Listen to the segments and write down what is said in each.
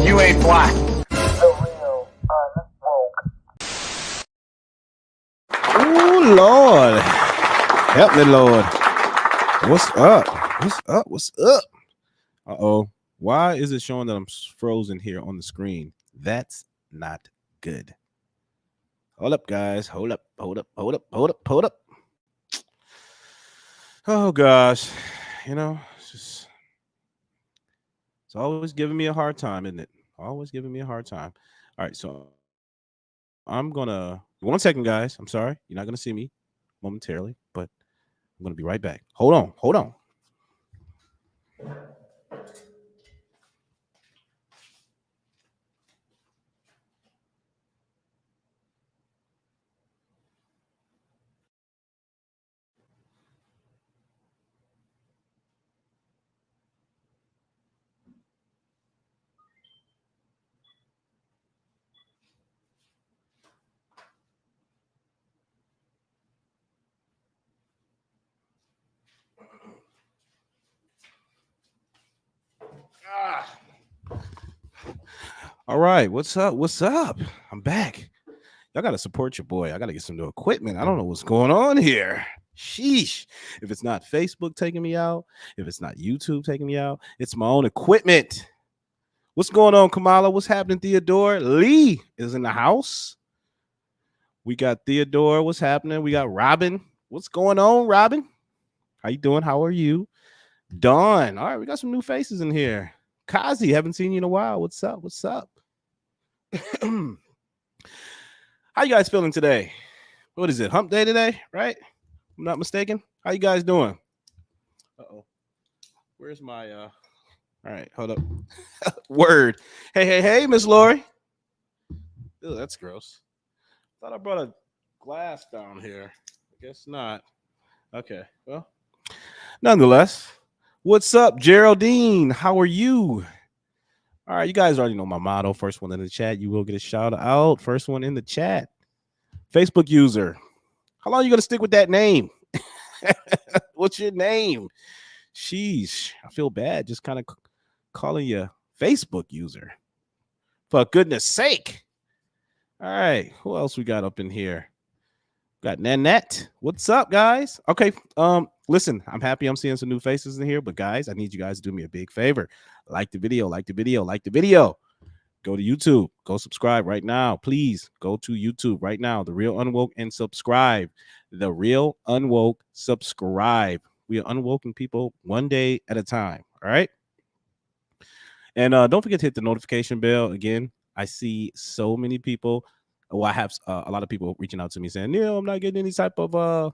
You ain't black. Oh Lord, help me, Lord. What's up? What's up? What's up? Uh-oh. Why is it showing that I'm frozen here on the screen? That's not good. Hold up, guys. Hold up. Oh gosh. You know, it's always giving me a hard time, isn't it? Always giving me a hard time. All right, so I'm gonna 1 second, guys. I'm sorry, you're not gonna see me momentarily, but I'm gonna be right back. Hold on. All right, what's up? I'm back. Y'all gotta support your boy. I gotta get some new equipment. I don't know what's going on here. Sheesh. If it's not Facebook taking me out, if it's not YouTube taking me out, it's my own equipment. What's going on, Kamala? What's happening, Theodore? Lee is in the house. We got Theodore. What's happening? We got Robin. What's going on, Robin? How you doing? How are you? Dawn. All right, we got some new faces in here. Kazi, haven't seen you in a while. What's up? How you guys feeling today? What is it? Hump day today, right? I'm not mistaken. How you guys doing? Uh-oh. Where's my all right, hold up. Word. Hey, Miss Lori. Ew, that's gross. Thought I brought a glass down here. I guess not. Okay, well, nonetheless, what's up, Geraldine? How are you? All right, you guys already know my motto. First one in the chat, you will get a shout out. First one in the chat. Facebook user. How long are you going to stick with that name? What's your name? Sheesh, I feel bad just kind of calling you Facebook user. For goodness sake. All right, who else we got up in here? Got Nanette. What's up, guys? Okay, listen, I'm happy I'm seeing some new faces in here, but guys, I need you guys to do me a big favor. Like the video. go to YouTube. Go subscribe right now. Please go to YouTube right now. The Real Unwoke and subscribe. The Real Unwoke, subscribe. We are unwoking people one day at a time. All right. And don't forget to hit the notification bell. Again, I see so many people. Well, I have a lot of people reaching out to me saying, Neil, I'm not getting any type of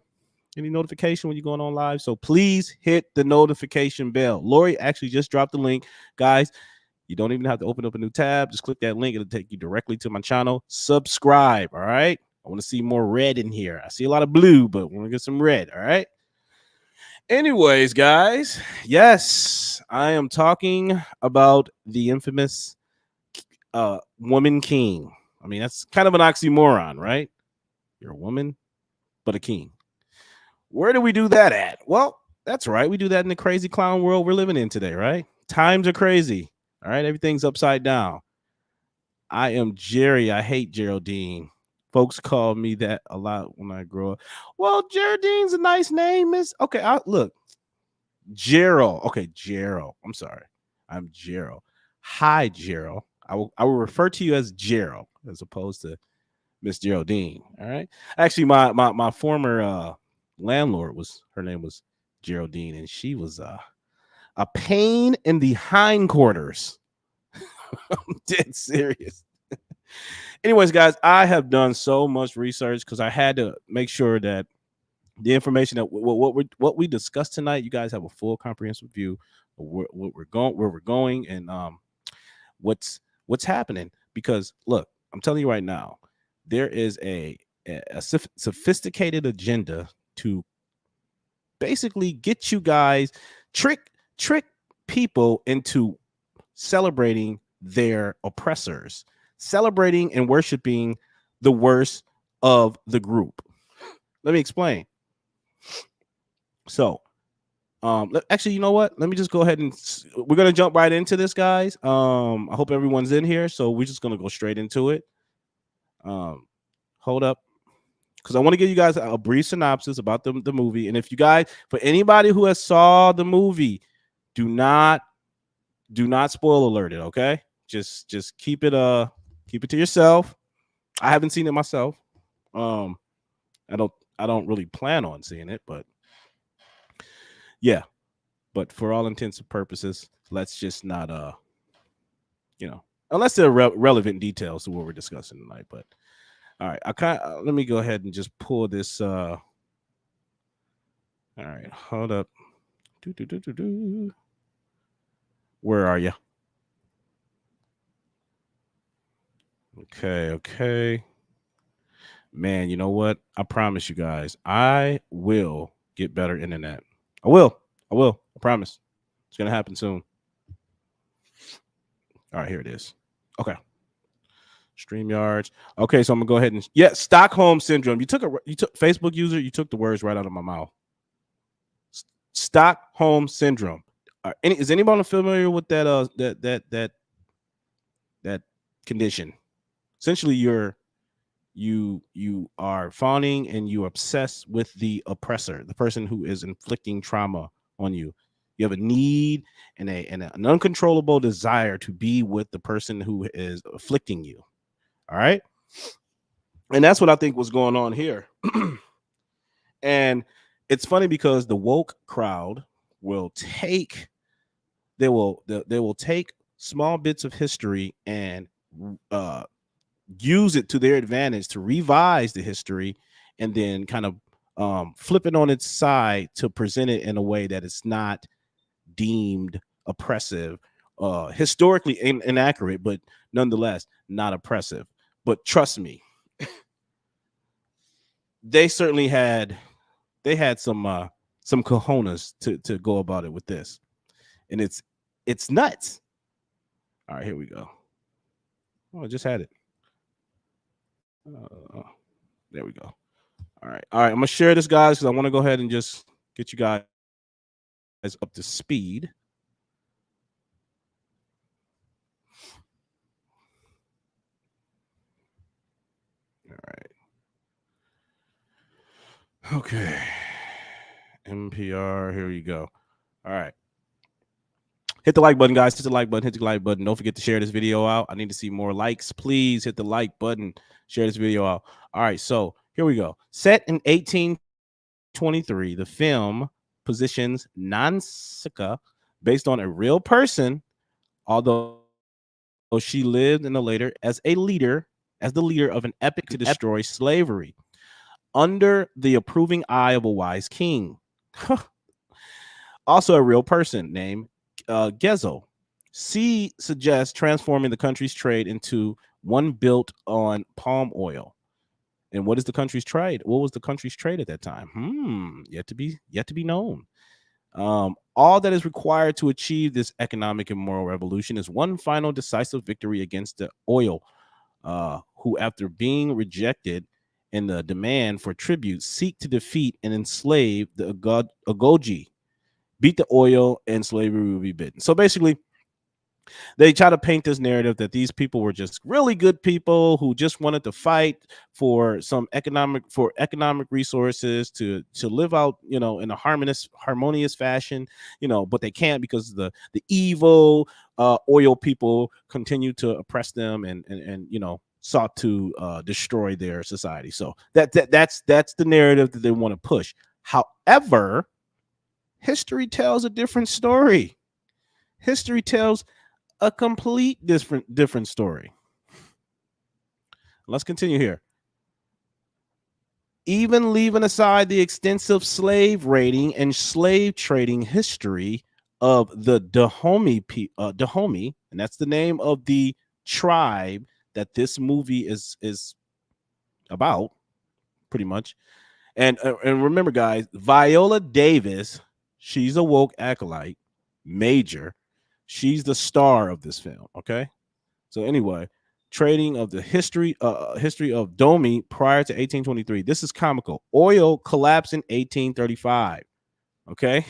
any notification when you're going on live. So please hit the notification bell. Lori actually just dropped the link. Guys, you don't even have to open up a new tab. Just click that link. It'll take you directly to my channel. Subscribe. All right. I want to see more red in here. I see a lot of blue, but we want to get some red. All right. Anyways, guys, yes, I am talking about the infamous woman king. I mean, that's kind of an oxymoron, right? You're a woman, but a king. Where do we do that at? Well, that's right. We do that in the crazy clown world we're living in today, right? Times are crazy. All right. Everything's upside down. I am Jerry. I hate Geraldine. Folks call me that a lot when I grow up. Well, Geraldine's a nice name. Okay. Look, Gerald. Okay, Gerald. I'm sorry. I'm Gerald. Hi, Gerald. I will refer to you as Gerald as opposed to Miss Geraldine. All right. Actually, my former landlord her name was Geraldine, and she was a pain in the hindquarters. I'm dead serious. Anyways, guys, I have done so much research because I had to make sure that the information that what we discussed tonight, you guys have a full comprehensive view of where we're going, and what's happening. Because look, I'm telling you right now, there is a sophisticated agenda to basically get you guys trick people into celebrating their oppressors, celebrating and worshiping the worst of the group. Let me explain. So, actually, you know what? Let me just go ahead and we're gonna jump right into this, guys. I hope everyone's in here, so we're just gonna go straight into it. Hold up, because I want to give you guys a brief synopsis about the movie. And if you guys, for anybody who has saw the movie, do not spoil alert it. Okay, just keep it to yourself. I haven't seen it myself. I don't really plan on seeing it, but yeah. But for all intents and purposes, let's just not unless they're relevant details to what we're discussing tonight. But all right, let me go ahead and just pull this. All right, hold up. Where are you? Okay. Man, you know what? I promise you guys, I will get better internet. I will. I promise. It's gonna happen soon. All right, here it is. Okay. StreamYards. Okay, so I'm gonna go ahead and Stockholm syndrome. You took Facebook user. You took the words right out of my mouth. Stockholm syndrome. Is anyone familiar with that that condition? Essentially, you are fawning and you obsess with the oppressor, the person who is inflicting trauma on you. You have a need and an uncontrollable desire to be with the person who is afflicting you. All right. And that's what I think was going on here. And it's funny because the woke crowd will take small bits of history and use it to their advantage to revise the history and then kind of flip it on its side to present it in a way that it's not deemed oppressive, historically inaccurate, but nonetheless not oppressive. But trust me, they certainly had some cojones to go about it with this, and it's nuts. All right, here we go. Oh, I just had it. There we go. All right. I'm gonna share this, guys, because I want to go ahead and just get you guys up to speed. All right. Okay. NPR. Here you go. All right. Hit the like button, guys. Hit the like button. Hit the like button. Don't forget to share this video out. I need to see more likes. Please hit the like button. Share this video out. All right, so here we go. Set in 1823, the film positions Nansika based on a real person, although she lived in the later as the leader of an epic to destroy slavery under the approving eye of a wise king. Also a real person named Gezo. C suggests transforming the country's trade into one built on palm oil. And what is the country's trade? What was the country's trade at that time? Yet to be known. All that is required to achieve this economic and moral revolution is one final decisive victory against the oil, who, after being rejected in the demand for tribute, seek to defeat and enslave the Agoji. Beat the oil and slavery will be bitten. So basically, they try to paint this narrative that these people were just really good people who just wanted to fight for some economic resources to live out, in a harmonious fashion, but they can't because the evil oil people continue to oppress them and sought to destroy their society. So that's the narrative that they want to push. However, history tells a different story. History tells a complete different story. Let's continue here. Even leaving aside the extensive slave raiding and slave trading history of the Dahomey, and that's the name of the tribe that this movie is about, pretty much. And remember, guys, Viola Davis, she's a woke acolyte, major. She's the star of this film. Okay. So anyway, trading of the history of Dahomey prior to 1823. This is comical. Oil collapsed in 1835. Okay.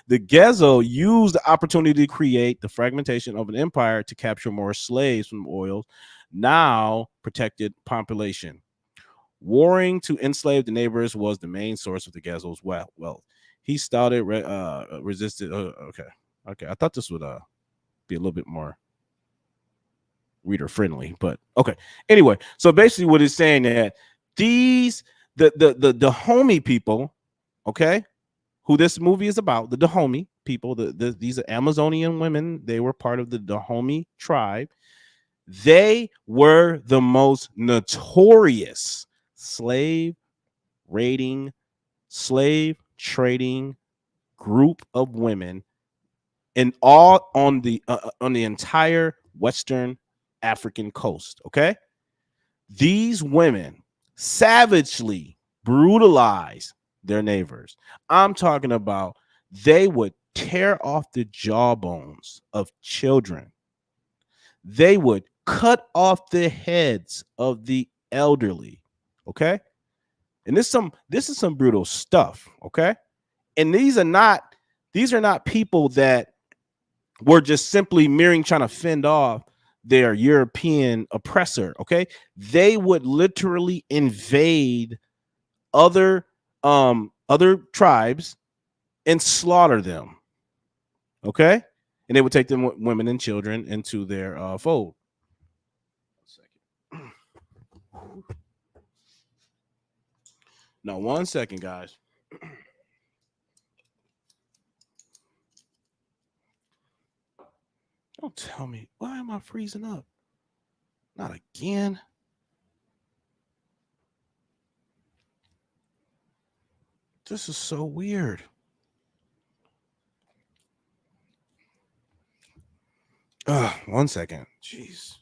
The Gezo used the opportunity to create the fragmentation of an empire to capture more slaves from oil, now protected population. Warring to enslave the neighbors was the main source of the Gezo's wealth. He started resisted. Okay. I thought this would be a little bit more reader friendly, but okay. Anyway, so basically, what it's saying that the Dahomey people, okay, who this movie is about, the Dahomey people, these are Amazonian women. They were part of the Dahomey tribe. They were the most notorious slave raiding, slave trading group of women in all on the entire Western African coast. Okay, these women savagely brutalize their neighbors. I'm talking about they would tear off the jawbones of children. They would cut off the heads of the elderly. Okay, and this is some brutal stuff. Okay, and these are not people that were just simply trying to fend off their European oppressor. Okay, they would literally invade other tribes and slaughter them. Okay, and they would take them women and children into their fold. Now, 1 second, guys. Don't tell me, why am I freezing up? Not again. This is so weird. 1 second. Jeez.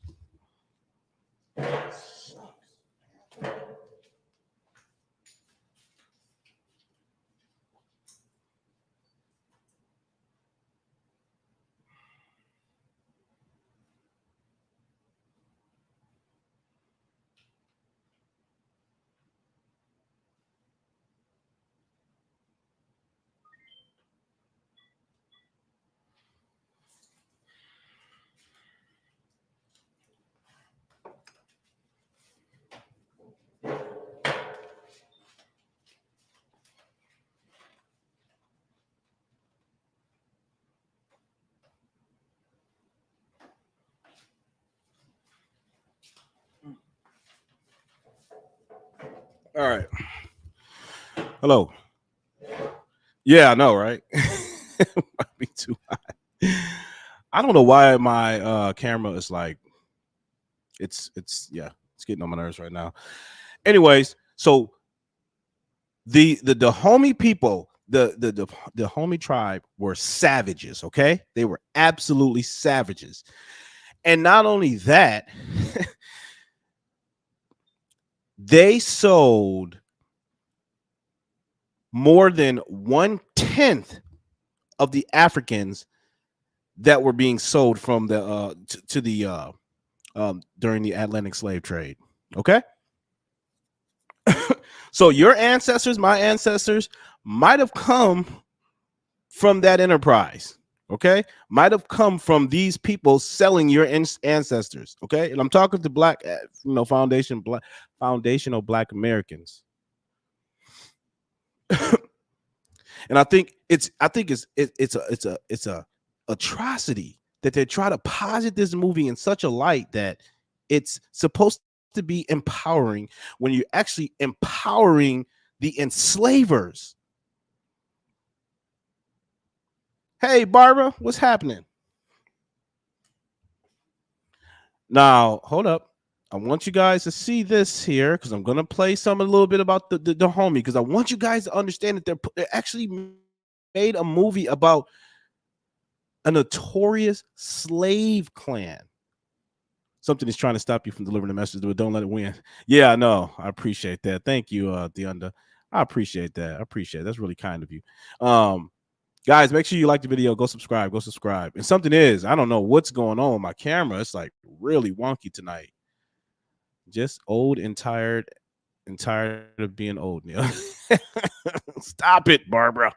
All right. Hello. Yeah, I know, right? Might be too high. I don't know why my camera is like it's getting on my nerves right now. Anyways, so the Dahomey people, the Dahomey tribe were savages, okay? They were absolutely savages. And not only that, they sold more than 1/10 of the Africans that were being sold from the to the during the Atlantic slave trade. Okay. So your ancestors, my ancestors, might have come from that enterprise. Okay, might have come from these people selling your ancestors. Okay, and I'm talking to black, foundational black Americans. And I think it's a atrocity that they try to posit this movie in such a light that it's supposed to be empowering when you're actually empowering the enslavers. Hey, Barbara, what's happening? Now, hold up. I want you guys to see this here because I'm going to play a little bit about the homie, because I want you guys to understand that they actually made a movie about a notorious slave clan. Something is trying to stop you from delivering the message, but don't let it win. Yeah, I know. I appreciate that. Thank you, Deunda. I appreciate that. That's really kind of you. Guys, make sure you like the video. Go subscribe. And something is, I don't know what's going on with my camera. It's like really wonky tonight. Just old and tired of being old, Neil. Stop it, Barbara.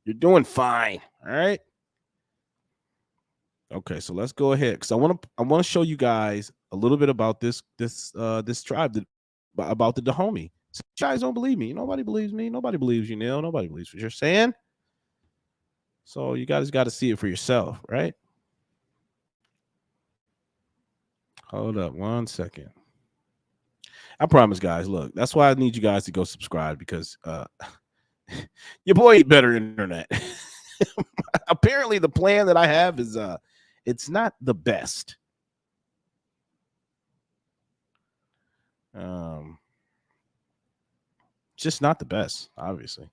You're doing fine. All right. Okay, so let's go ahead because I want to show you guys a little bit about this tribe about the Dahomey. So you guys don't believe me. Nobody believes me. Nobody believes you, Neil. Nobody believes what you're saying. So you guys got to see it for yourself, right? Hold up 1 second. I promise, guys. Look, that's why I need you guys to go subscribe because your boy ain't better internet. Apparently, the plan that I have is it's not the best. Just not the best, obviously.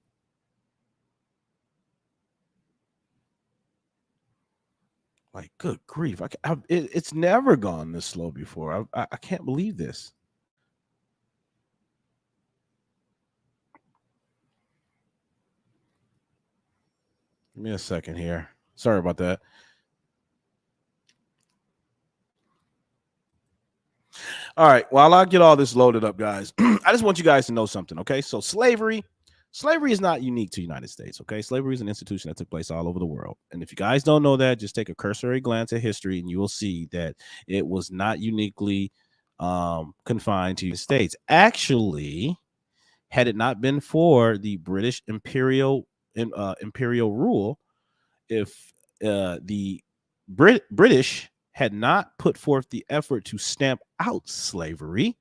Like, good grief! It's never gone this slow before. I can't believe this. Give me a second here. Sorry about that. All right. While I get all this loaded up, guys, I just want you guys to know something. Okay. So slavery is not unique to the United States. Okay. Slavery is an institution that took place all over the world. And if you guys don't know that, just take a cursory glance at history and you will see that it was not uniquely confined to the United States. Actually, had it not been for the British imperial rule, if the British had not put forth the effort to stamp out slavery,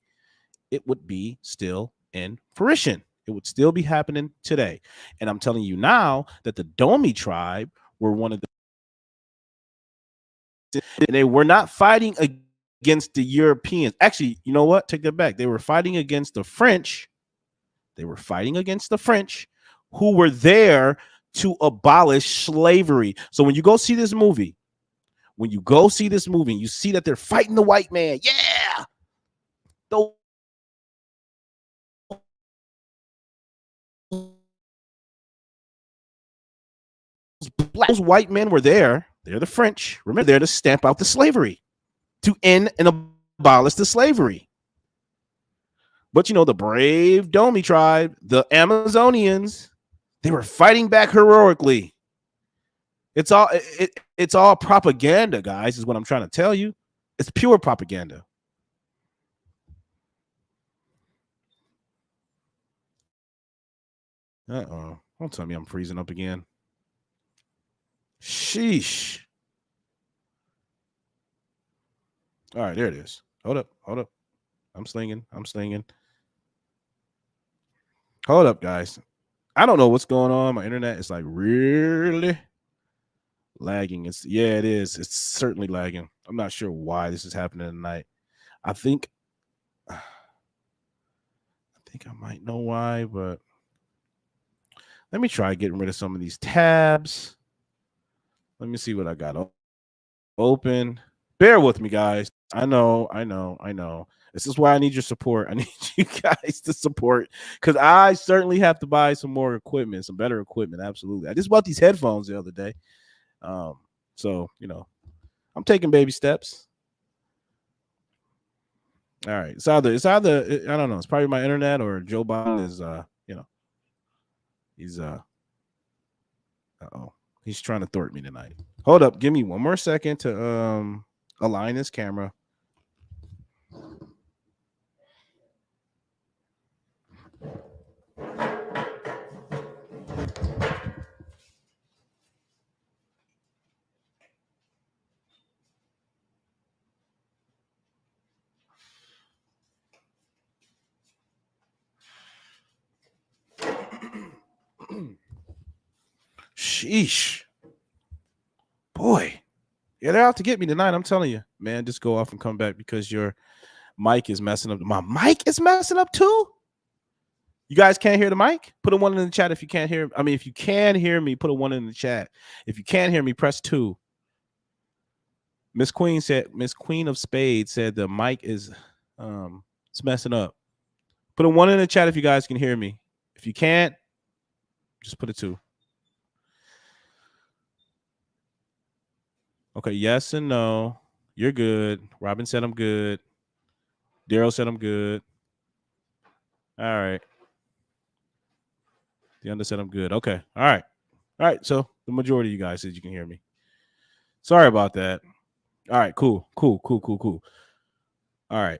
it would be still in fruition. It would still be happening today. And I'm telling you now that the Dahomey tribe were one of the, and they were not fighting against the Europeans. Actually, you know what? Take that back. They were fighting against the French. Who were there to abolish slavery. So when you go see this movie, you see that they're fighting the white man. Yeah. Those white men were there. They're the French. Remember, they're to stamp out the slavery, to end and abolish the slavery. But the brave Dahomey tribe, the Amazonians, they were fighting back heroically. It's all propaganda, guys, is what I'm trying to tell you. It's pure propaganda. Uh-oh. Don't tell me I'm freezing up again. Sheesh. All right, there it is. Hold up. I'm slinging. Hold up, guys. I don't know what's going on. My internet is like really lagging. It is. It's certainly lagging. I'm not sure why this is happening tonight. I think I might know why, but let me try getting rid of some of these tabs. Let me see what I got open. Bear with me, guys. I know. This is why I need your support. I need you guys to support because I certainly have to buy some more equipment, some better equipment. Absolutely. I just bought these headphones the other day. So, I'm taking baby steps. All right. It's either I don't know. It's probably my internet or Joe Biden is he's trying to thwart me tonight. Hold up, give me one more second to align this camera. Sheesh. Boy. Yeah, they're out to get me tonight. I'm telling you, man, just go off and come back because your mic is messing up. My mic is messing up too? You guys can't hear the mic? Put a 1 in the chat if you can't hear. I mean, if you can hear me, put a 1 in the chat. If you can't hear me, press 2. Miss Queen of Spades said the mic is it's messing up. Put a 1 in the chat if you guys can hear me. If you can't, just put a 2. Okay, yes and no. You're good. Robin said I'm good. Daryl said I'm good. All right. The under said I'm good. Okay. All right. So the majority of you guys said you can hear me. Sorry about that. All right. Cool. All right.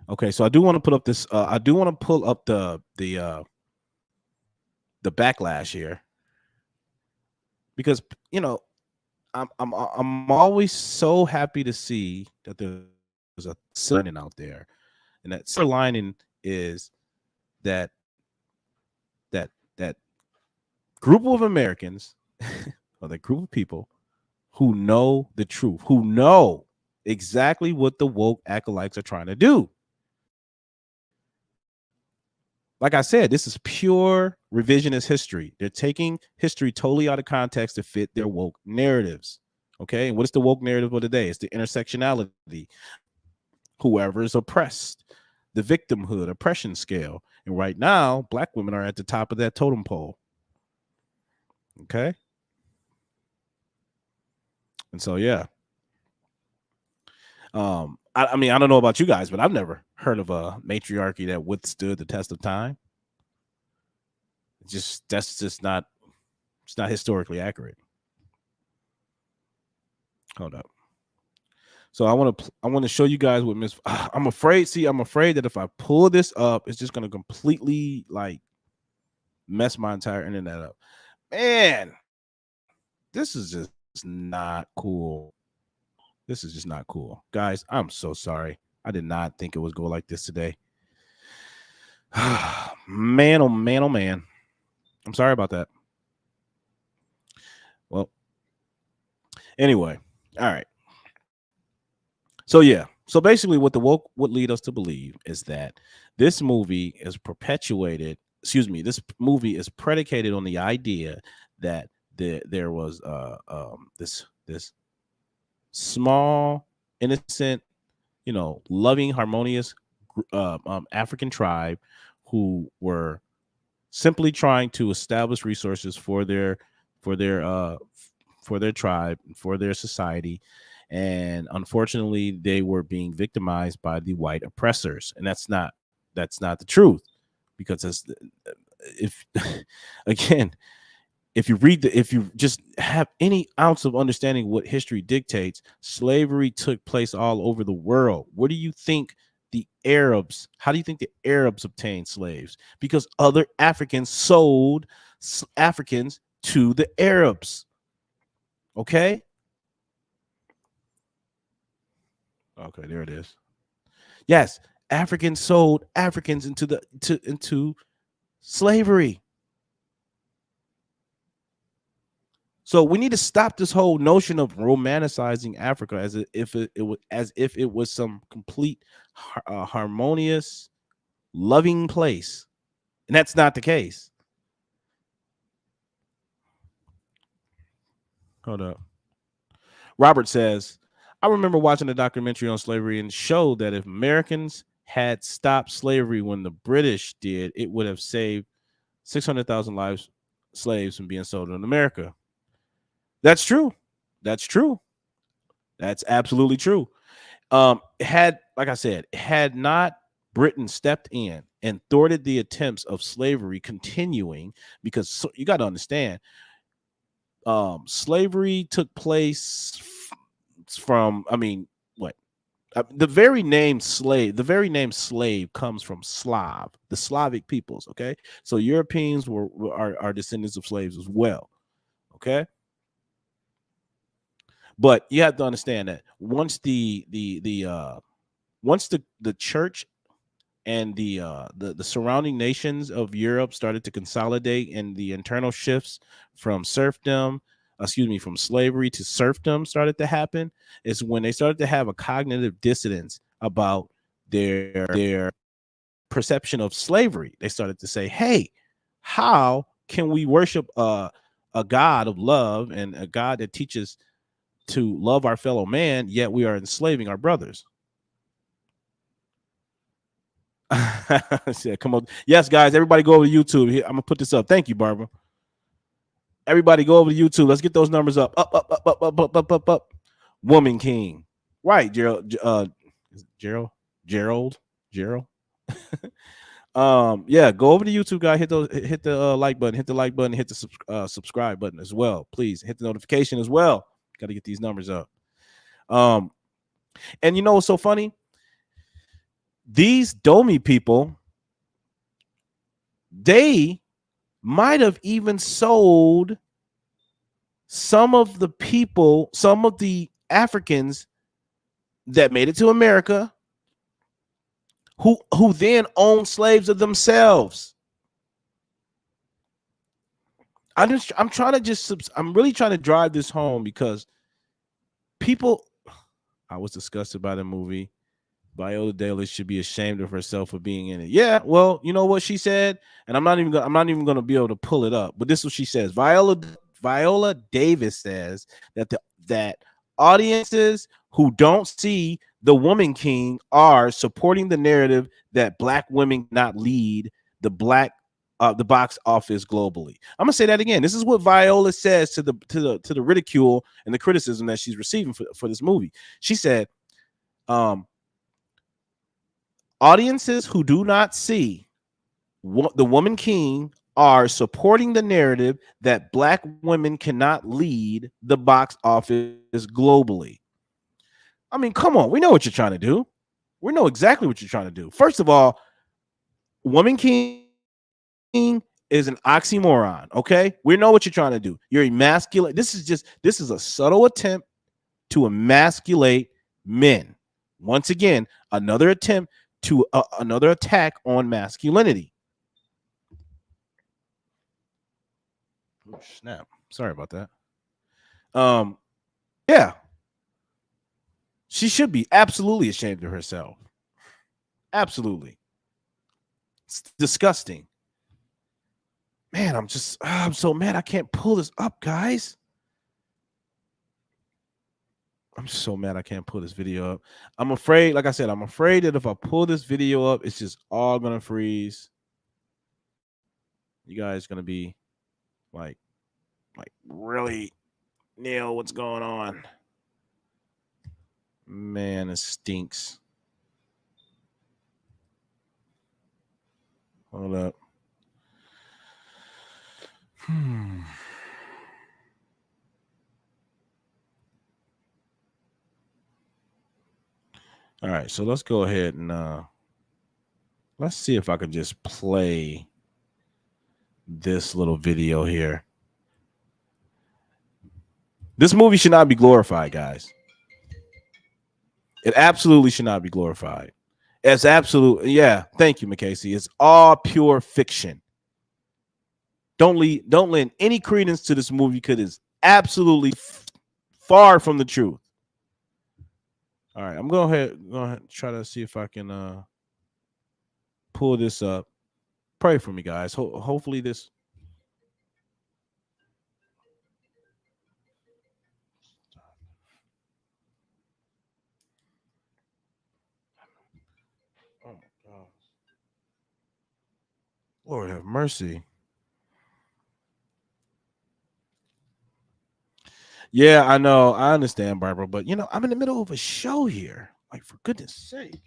Okay. So I do want to put up this. I do want to pull up the backlash here because I'm always so happy to see that there's a lining out there, and that silver lining is that group of Americans or that group of people who know the truth, who know exactly what the woke acolytes are trying to do. Like I said, this is pure revisionist history. They're taking history totally out of context to fit their woke narratives. Okay. And what is the woke narrative of today? It's the intersectionality. Whoever is oppressed, the victimhood, oppression scale. And right now, Black women are at the top of that totem pole. Okay. And so, yeah. I mean, I don't know about you guys, but I've never heard of a matriarchy that withstood the test of time. That's just not, it's not historically accurate. Hold up. So I want to show you guys what Miss. I'm afraid that if I pull this up, it's just going to completely like mess my entire internet up. Man, this is just not cool. This is just not cool, guys. I'm so sorry. I did not think it would go like this today. Man, oh man, oh man. I'm sorry about that. Well, anyway, all right. So yeah, so basically, what the woke would lead us to believe is that this movie is perpetuated. Excuse me, this movie is predicated on the idea that there was this small, innocent, loving, harmonious African tribe who were simply trying to establish resources for their tribe, for their society. And unfortunately, they were being victimized by the white oppressors. And that's not the truth, because if you just have any ounce of understanding what history dictates, slavery took place all over the world. What do you think how do you think the Arabs obtained slaves? Because other Africans sold Africans to the Arabs. Okay. Okay, there it is. Yes, Africans sold Africans into slavery. So we need to stop this whole notion of romanticizing Africa as if it was some complete harmonious, loving place, and that's not the case. Hold up. Robert says, I remember watching a documentary on slavery and showed that if Americans had stopped slavery when the British did, it would have saved 600,000 lives, slaves from being sold in America. That's true. That's true. That's absolutely true. Had, like I said, had not Britain stepped in and thwarted the attempts of slavery continuing, because you got to understand, slavery took place from, I mean, what? The very name slave comes from Slav, the Slavic peoples. Okay, so Europeans are descendants of slaves as well. Okay, but you have to understand that once the church and the surrounding nations of Europe started to consolidate, and the internal shifts from from slavery to serfdom started to happen, is when they started to have a cognitive dissonance about their perception of slavery. They started to say, hey, how can we worship a God of love and a God that teaches to love our fellow man, yet we are enslaving our brothers? Yeah, come on. Yes, guys, everybody go over to YouTube. Here, I'm gonna put this up. Thank you, Barbara. Everybody go over to YouTube. Let's get those numbers up. Up. Woman King. Right, Gerald. Gerald. Yeah, go over to YouTube, guys. Hit the like button, hit the like button, hit the subscribe button as well. Please hit the notification as well. Got to get these numbers up. And you know what's so funny? These Dahomey people, they might have even sold some of the people, some of the Africans that made it to America, who then owned slaves of themselves. I'm really trying to drive this home, because people, I was disgusted by the movie. Viola Davis should be ashamed of herself for being in it. Yeah, well, you know what she said, and I'm not even going to be able to pull it up. But this is what she says. Viola Davis says that audiences who don't see the Woman King are supporting the narrative that black women cannot lead the box office globally. I'm gonna say that again. This is what Viola says to the ridicule and the criticism that she's receiving for this movie. She said, audiences who do not see the Woman King are supporting the narrative that black women cannot lead the box office globally. I mean, come on. We know what you're trying to do. We know exactly what you're trying to do. First of all, Woman King is an oxymoron. Okay, we know what you're trying to do. You're emasculate. This is a subtle attempt to emasculate men. Once again, another attempt to another attack on masculinity. Oh, snap. Sorry about that. Yeah. She should be absolutely ashamed of herself. Absolutely. It's disgusting. Man, I'm so mad I can't pull this up, guys. I'm so mad I can't pull this video up. I'm afraid, like I said, I'm afraid that if I pull this video up, it's just all gonna freeze. You guys gonna be like really, Neil, what's going on? Man, it stinks. Hold up. All right, so let's go ahead and let's see if I can just play this little video here. This movie should not be glorified, guys. It absolutely should not be glorified. It's absolute. Yeah, thank you, McCasey. It's all pure fiction. Don't lend any credence to this movie because it's absolutely far from the truth. All right, I'm go ahead and try to see if I can pull this up. Pray for me, guys. Hopefully this. Oh my God. Lord have mercy. Yeah, I know. I understand, Barbara, but I'm in the middle of a show here. Like, for goodness sake.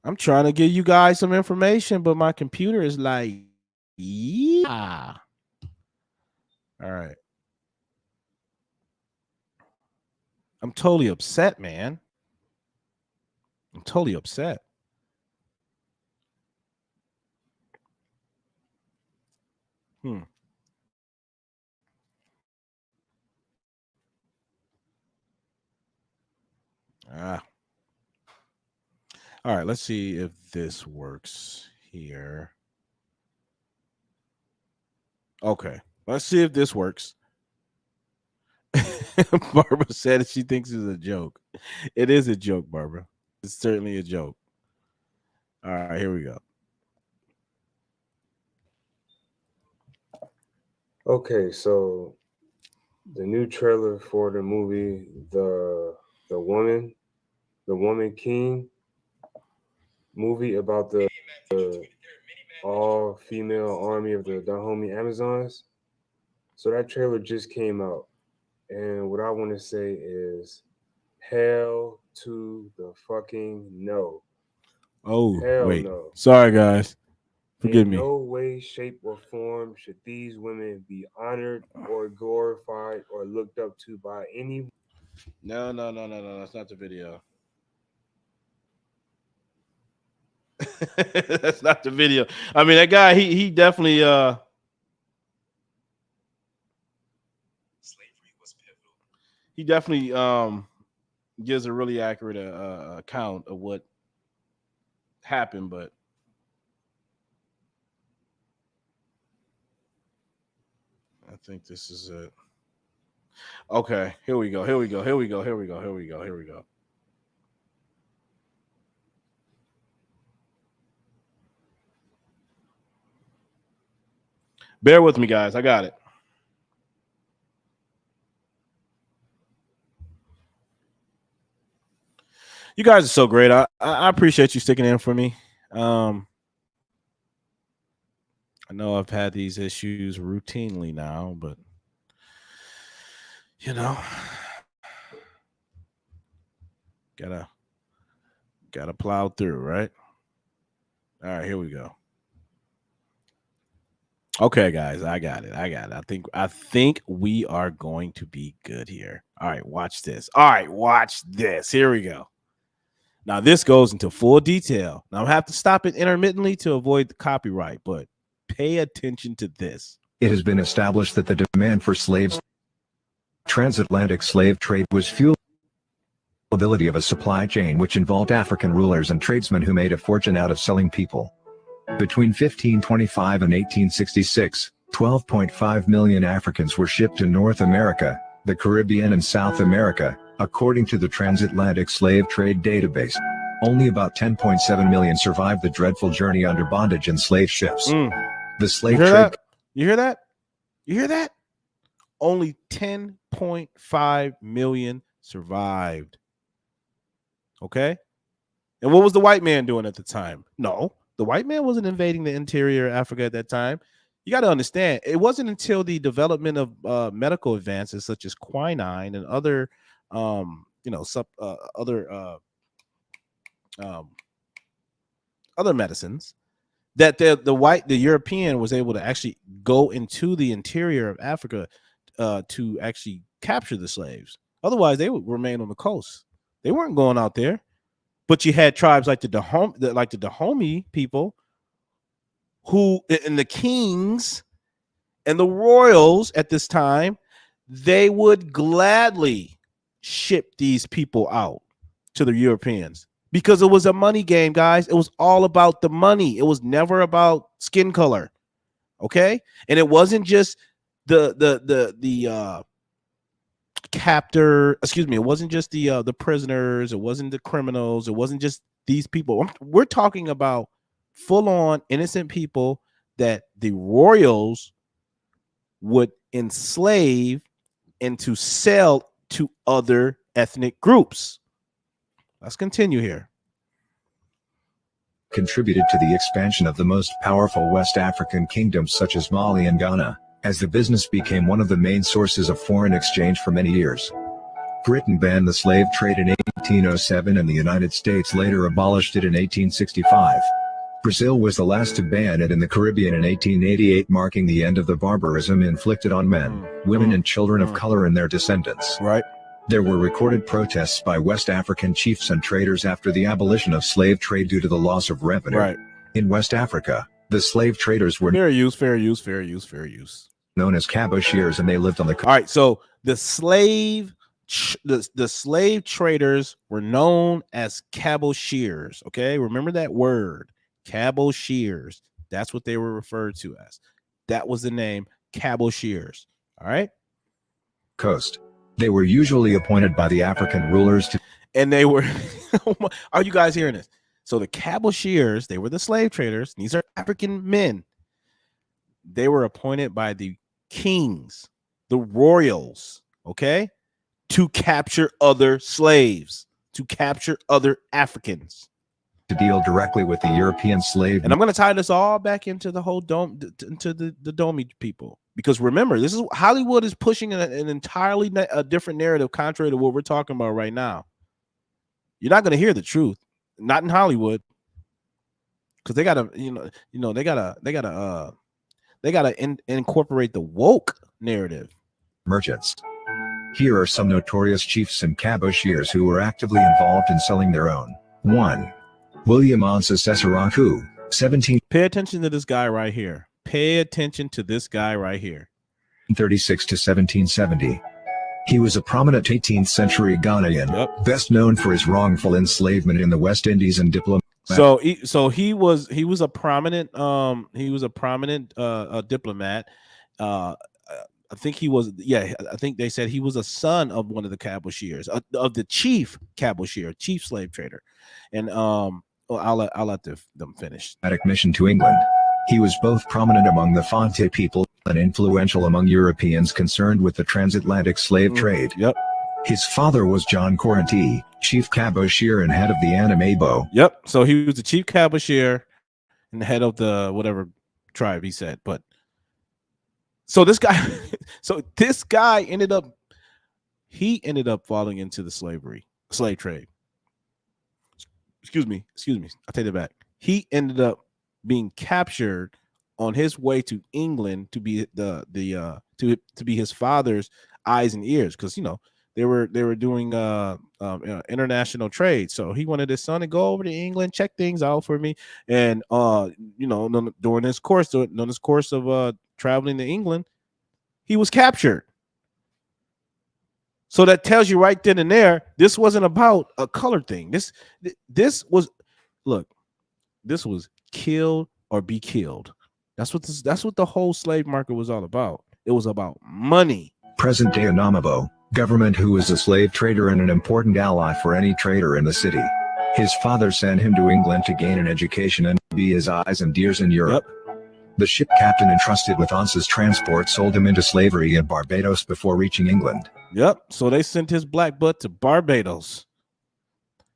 I'm trying to give you guys some information, but my computer is like, yeah. All right. I'm totally upset, man. I'm totally upset. All right, let's see if this works here. Okay, let's see if this works. Barbara said she thinks it's a joke. It is a joke, Barbara. It's certainly a joke. All right, here we go. Okay, so the new trailer for the movie the Woman King movie about the all-female army of the Dahomey Amazons. So that trailer just came out, and what I want to say is hell to the fucking no. Oh, Hell wait. no. Sorry, guys. Forgive me. In no way, shape, or form should these women be honored or glorified or looked up to by any. No. That's not the video. That's not the video. I mean, that guy, he definitely he definitely gives a really accurate account of what happened, but I think this is it. Okay, here we go. Bear with me, guys. I got it. You guys are so great. I appreciate you sticking in for me. I know I've had these issues routinely now, but gotta plow through, right? All right, here we go. Okay, guys, I got it. I think we are going to be good here. All right, watch this. Here we go. Now this goes into full detail. Now I have to stop it intermittently to avoid the copyright, but pay attention to this. It has been established that the demand for slaves, transatlantic slave trade was fueled by the ability of a supply chain which involved African rulers and tradesmen who made a fortune out of selling people. Between 1525 and 1866, 12.5 million Africans were shipped to North America, the Caribbean and South America, according to the Transatlantic Slave Trade Database. Only about 10.7 million survived the dreadful journey under bondage in slave ships. The slave trade. You hear that? You hear that? Only 10.5 million survived. Okay? And what was the white man doing at the time? No, the white man wasn't invading the interior of Africa at that time. You got to understand, it wasn't until the development of medical advances such as quinine and other, other medicines that the European was able to actually go into the interior of Africa to actually capture the slaves. Otherwise, they would remain on the coast. They weren't going out there. But you had tribes like the Dahomey people, who and the kings And the royals at this time, they would gladly ship these people out to the Europeans because it was a money game, guys. It was all about the money. It was never about skin color. Okay. And it wasn't just the captor, excuse me, it wasn't just the prisoners, it wasn't the criminals, it wasn't just these people. We're talking about full-on innocent people that the royals would enslave and to sell to other ethnic groups. Let's continue here. Contributed to the expansion of the most powerful West African kingdoms such as Mali and Ghana, as the business became one of the main sources of foreign exchange for many years. Britain banned the slave trade in 1807 and the United States later abolished it in 1865. Brazil was the last to ban it in the Caribbean in 1888, marking the end of the barbarism inflicted on men, women and children of color and their descendants. Right. There were recorded protests by West African chiefs and traders after the abolition of slave trade due to the loss of revenue. Right. In West Africa, the slave traders were fair use. known as caboshiers, and they lived on the All right, so the slave traders were known as caboshiers. Okay, remember that word, caboshiers. That's what they were referred to as. That was the name, caboshiers. All right. coast. They were usually appointed by the African rulers to. And they were. Are you guys hearing this? So the caboshiers, they were the slave traders. These are African men. They were appointed by the kings, the royals, okay, to capture other slaves, to capture other Africans. To deal directly with the European slave. And I'm going to tie this all back into the whole into the Dahomey people, because remember, this is Hollywood is pushing an entirely different narrative contrary to what we're talking about right now. You're not going to hear the truth, not in Hollywood, because they gotta, they gotta incorporate the woke narrative. Merchants. Here are some notorious chiefs and caboshiers who were actively involved in selling their own. 1. William Ansa Sesaraku, 17. Pay attention to this guy right here. Pay attention to this guy right here. 36 to 1770. He was a prominent 18th century Ghanaian, best known for his wrongful enslavement in the West Indies and diplomat. So he was a prominent diplomat. I think he was, I think they said he was a son of one of the caboshiers, of the chief caboshier, chief slave trader. And I'll let them finish. Mission to England. He was both prominent among the Fonte people and influential among Europeans concerned with the transatlantic slave trade. Yep. His father was John Coranty, chief caboshier and head of the Anamabo. Yep. So he was the chief caboshier and the head of the whatever tribe he said. But so this guy ended up falling into the slave trade. Excuse me. I take it back. He ended up being captured on his way to England to be to be his father's eyes and ears, because they were doing international trade. So he wanted his son to go over to England, check things out for me, and during this course of traveling to England, he was captured. So that tells you right then and there, this wasn't about a color thing. This was kill or be killed. That's what the whole slave market was all about. It was about money. Present day Anamabo, government, who was a slave trader and an important ally for any trader in the city. His father sent him to England to gain an education and be his eyes and ears in Europe. Yep. The ship captain entrusted with Ansa's transport sold him into slavery in Barbados before reaching England. Yep. So they sent his black butt to Barbados.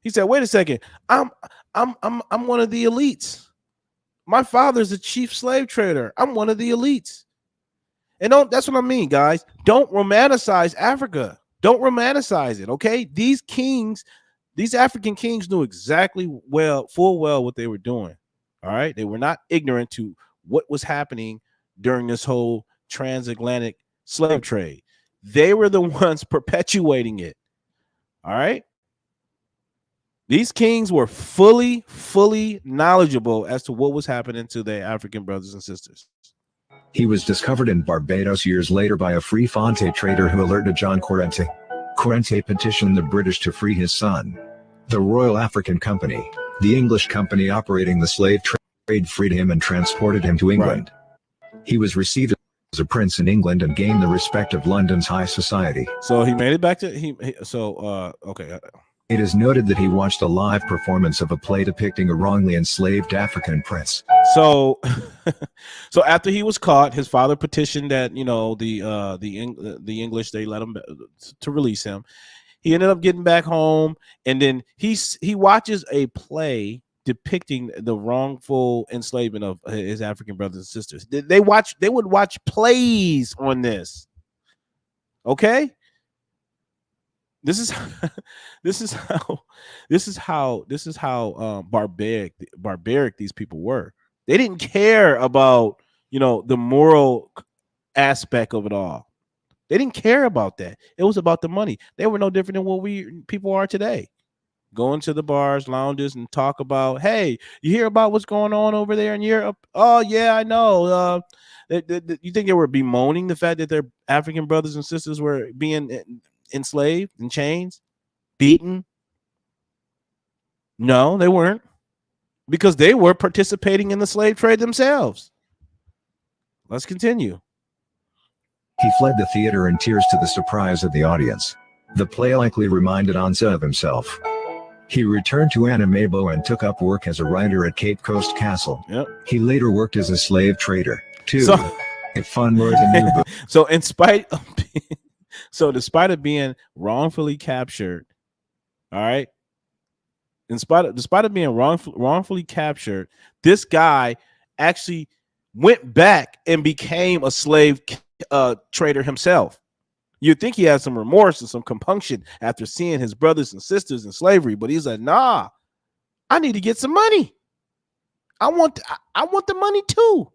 He said, "Wait a second. I'm one of the elites. My father's a chief slave trader. I'm one of the elites." And that's what I mean, guys. Don't romanticize Africa. Don't romanticize it. Okay. These African kings knew exactly full well what they were doing. All right. They were not ignorant to what was happening during this whole transatlantic slave trade. They were the ones perpetuating it. All right. These kings were fully knowledgeable as to what was happening to their African brothers and sisters. He was discovered in Barbados years later by a Free Fonte trader who alerted John Corrente. Corrente petitioned the British to free his son. The Royal African Company, the English company operating the slave trade, freed him and transported him to England. Right. He was received as a prince in England and gained the respect of London's high society. So he made it back to okay. It is noted that he watched a live performance of a play depicting a wrongly enslaved African prince. So, so after he was caught, his father petitioned that the English, they let him to release him. He ended up getting back home, and then he watches a play depicting the wrongful enslavement of his African brothers and sisters. They would watch plays on this. Okay. This is how barbaric these people were. They didn't care about, the moral aspect of it all. They didn't care about that. It was about the money. They were no different than what people are today. Going to the bars, lounges, and talk about, hey, you hear about what's going on over there in Europe? Oh yeah, I know. You think they were bemoaning the fact that their African brothers and sisters were being enslaved, in chains, beaten? No, they weren't, because they were participating in the slave trade themselves. Let's continue. He fled the theater in tears to the surprise of the audience. The play likely reminded Ansa of himself. He returned to Anamabo and took up work as a writer at Cape Coast Castle. Yep. He later worked as a slave trader too. If fun were the new book. So despite of being wrongfully captured, all right, despite of being wrongfully captured, this guy actually went back and became a slave trader himself. You'd think he had some remorse and some compunction after seeing his brothers and sisters in slavery, but he's like, nah, I need to get some money. I want the money too.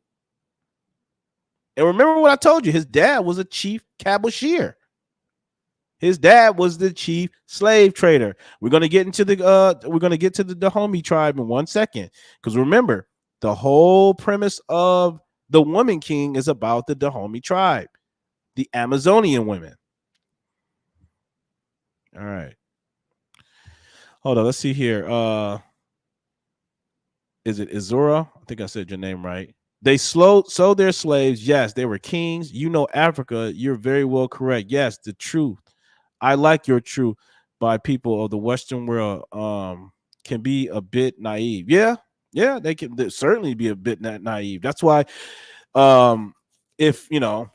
And remember what I told you, his dad was a chief cabochere. His dad was the chief slave trader. We're going to get into the Dahomey tribe in 1 second, because remember, the whole premise of the Woman King is about the Dahomey tribe, the Amazonian women. All right. Hold on. Let's see here. Is it Izura? I think I said your name right. They sold their slaves. Yes, they were kings. Africa. You're very well correct. Yes, the truth. I like your truth by people of the Western world can be a bit naive. Yeah, they can certainly be a bit naive. That's why if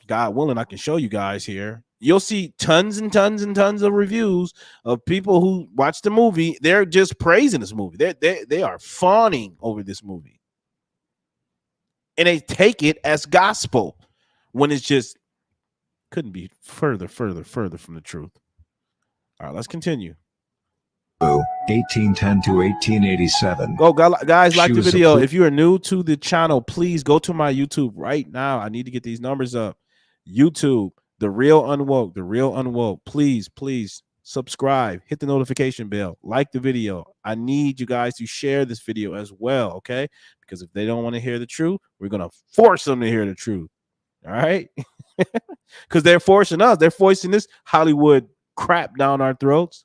God willing, I can show you guys here. You'll see tons and tons and tons of reviews of people who watch the movie. They're just praising this movie. They are fawning over this movie, and they take it as gospel when it's just couldn't be further from the truth. All right, let's continue. 1810 to 1887. Go, guys, like the video. If you are new to the channel, please go to my YouTube right now. I need to get these numbers up. YouTube, TheRealUnwoke. Please subscribe, hit the notification bell, like the video. I need you guys to share this video as well, okay? Because if they don't want to hear the truth, we're going to force them to hear the truth. All right? Because they're forcing us. They're forcing this Hollywood crap down our throats.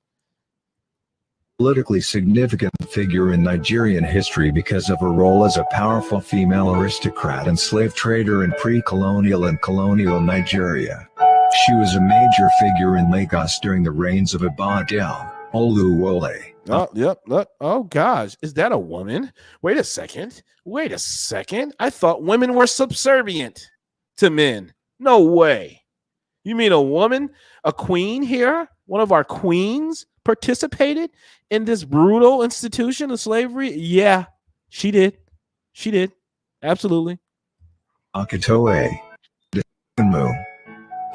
Politically significant figure in Nigerian history because of her role as a powerful female aristocrat and slave trader in pre-colonial and colonial Nigeria. She was a major figure in Lagos during the reigns of Ibadel Oluwole. Oh, yep. Look. Oh, gosh. Is that a woman? Wait a second. I thought women were subservient to men. No way. You mean a woman, a queen here? One of our queens participated in this brutal institution of slavery? Yeah, she did. Absolutely. Akitoe.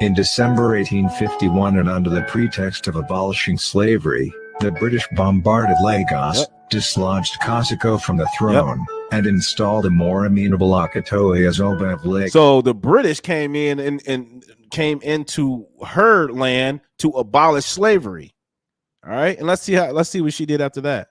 In December 1851, and under the pretext of abolishing slavery, the British bombarded Lagos, dislodged Kosoko from the throne, and installed a more amenable Akitoe as Oba of Lagos. So the British came in and came into her land to abolish slavery. All right, and let's see what she did after that.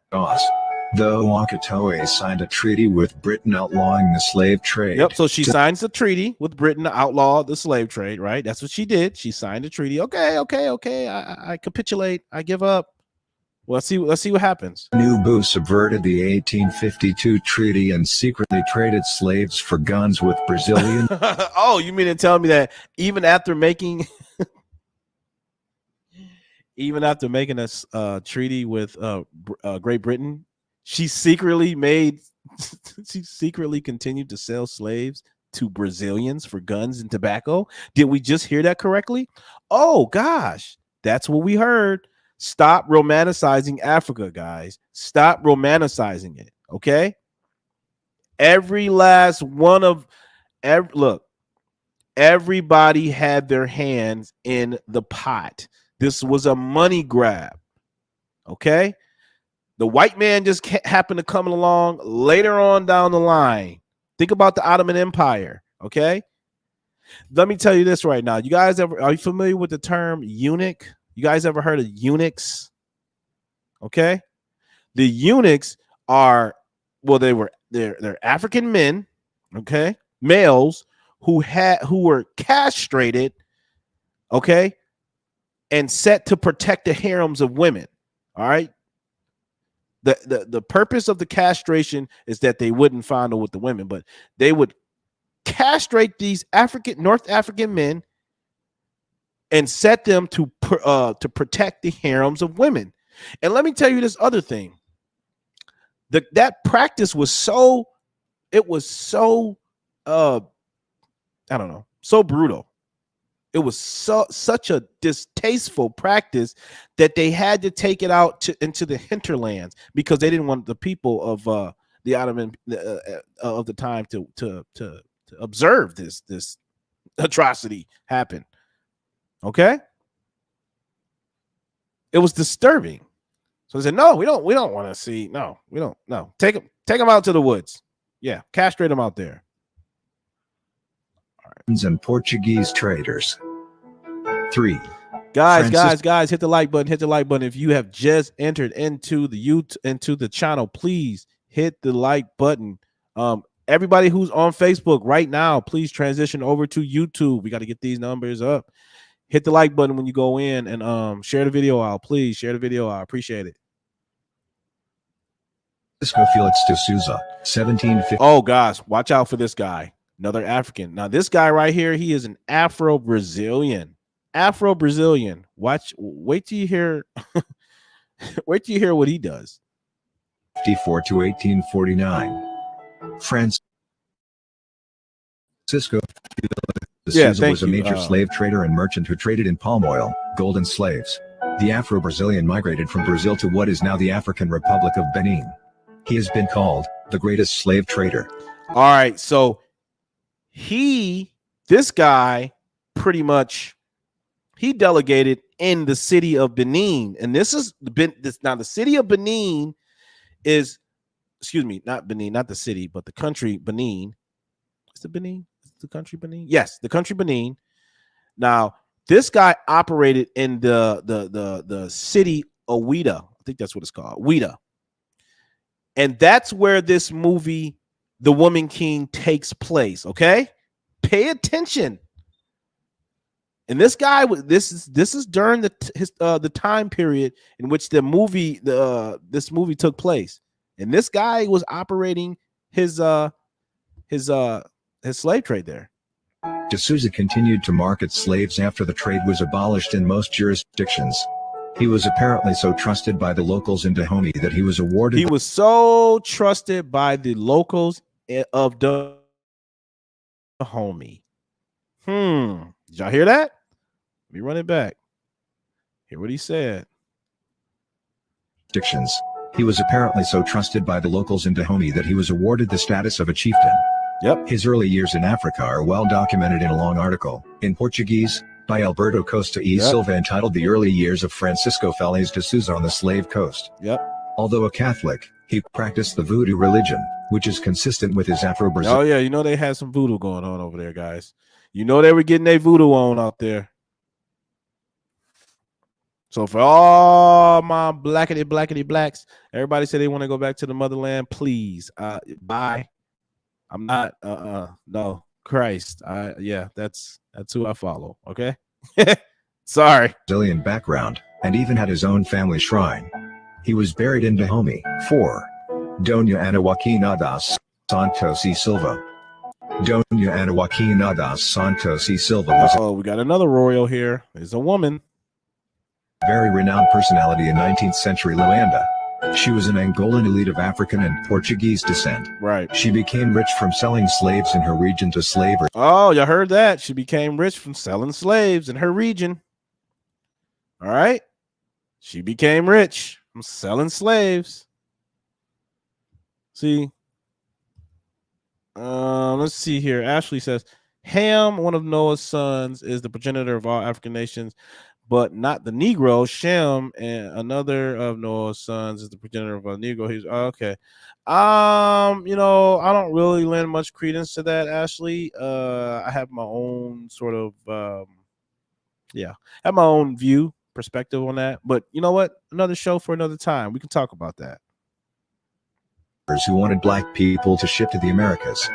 Though Wakatoa signed a treaty with Britain outlawing the slave trade. Yep. So she signs a treaty with Britain to outlaw the slave trade, right? That's what she did. She signed a treaty. Okay. I capitulate. I give up. Well, let's see what happens. Nubu subverted the 1852 treaty and secretly traded slaves for guns with Brazilian. Oh, you mean to tell me that even after making a treaty with Great Britain, she secretly continued to sell slaves to Brazilians for guns and tobacco? Did we just hear that correctly? Oh gosh, that's what we heard. Stop romanticizing Africa, guys. Stop romanticizing it. Okay. Every last one of everybody had their hands in the pot. This was a money grab. Okay. The white man just happened to come along later on down the line. Think about the Ottoman Empire. Okay. Let me tell you this right now. Are you familiar with the term eunuch? You guys ever heard of eunuchs? Okay. The eunuchs are, well, they're African men, okay, males who were castrated, okay, and set to protect the harems of women. All right. The purpose of the castration is that they wouldn't fondle with the women, but they would castrate these North African men and set them to protect the harems of women. And let me tell you this other thing. That practice was so so brutal. It was such a distasteful practice that they had to take it out into the hinterlands because they didn't want the people of the Ottoman of the time to observe this atrocity happen. Okay, it was disturbing. So they said, "No, we don't want to see. No, we don't. No, take them out to the woods. Yeah, castrate them out there." And Portuguese traders. 3. Guys, hit the like button. Hit the like button. If you have just entered into the channel, please hit the like button. Everybody who's on Facebook right now, please transition over to YouTube. We got to get these numbers up. Hit the like button when you go in and share the video out. Please share the video out. I appreciate it. Francisco Felix de Souza, 1750. Oh gosh, watch out for this guy. Another African. Now this guy right here, he is an Afro-Brazilian. Wait till you hear wait till you hear what he does. 54 to 1849. Francisco de Souza was a major slave trader and merchant who traded in palm oil, gold, and slaves. The Afro-Brazilian migrated from Brazil to what is now the African Republic of Benin. He has been called the greatest slave trader. All right, so this guy pretty much, he delegated in the city of Benin. And now the city of Benin is, excuse me, not Benin, not the city, but the country Benin. Is it Benin? Is the country Benin? Yes, the country Benin. Now, this guy operated in the city of Ouida. I think that's what it's called, Ouida. And that's where this movie, The Woman King, takes place. Okay, pay attention. And this guy, this is during the time period in which this movie took place. And this guy was operating his slave trade there. De Souza continued to market slaves after the trade was abolished in most jurisdictions. He was apparently so trusted by the locals in Dahomey that he was awarded. He was so trusted by the locals of Dahomey. Did y'all hear that? Let me run it back. Hear what he said. He was apparently so trusted by the locals in Dahomey that he was awarded the status of a chieftain. Yep. His early years in Africa are well documented in a long article, in Portuguese, by Alberto Costa e Silva entitled The Early Years of Francisco Felix de Souza on the Slave Coast. Yep. Although a Catholic, he practiced the voodoo religion, which is consistent with his Afro-Brazilian. Oh yeah, you know they had some voodoo going on over there, guys. You know they were getting their voodoo on out there. So for all my blackity blacks, everybody say they want to go back to the motherland. Please, bye. I'm not. No, Christ. Yeah, that's who I follow. Okay. Sorry. Brazilian background, and even had his own family shrine. He was buried in Dahomey. 4. Dona Ana Joaquina das Santos e Silva. Dona Ana Joaquina das Santos e Silva was Oh, we got another royal here. There's a woman. a very renowned personality in 19th century Luanda. She was an Angolan elite of African and Portuguese descent. Right. She became rich from selling slaves in her region to slavers. Oh, you heard that? She became rich from selling slaves in her region. All right. She became rich from selling slaves. See. Let's see here. Ashley says, Ham, one of Noah's sons, is the progenitor of all African nations, but not the Negro. Shem, and another of Noah's sons, is the progenitor of a Negro. He's okay. You know, I don't really lend much credence to that, Ashley. I have my own sort of I have my own view, perspective on that. But you know what? Another show for another time. We can talk about that. Who wanted black people to ship to the Americas.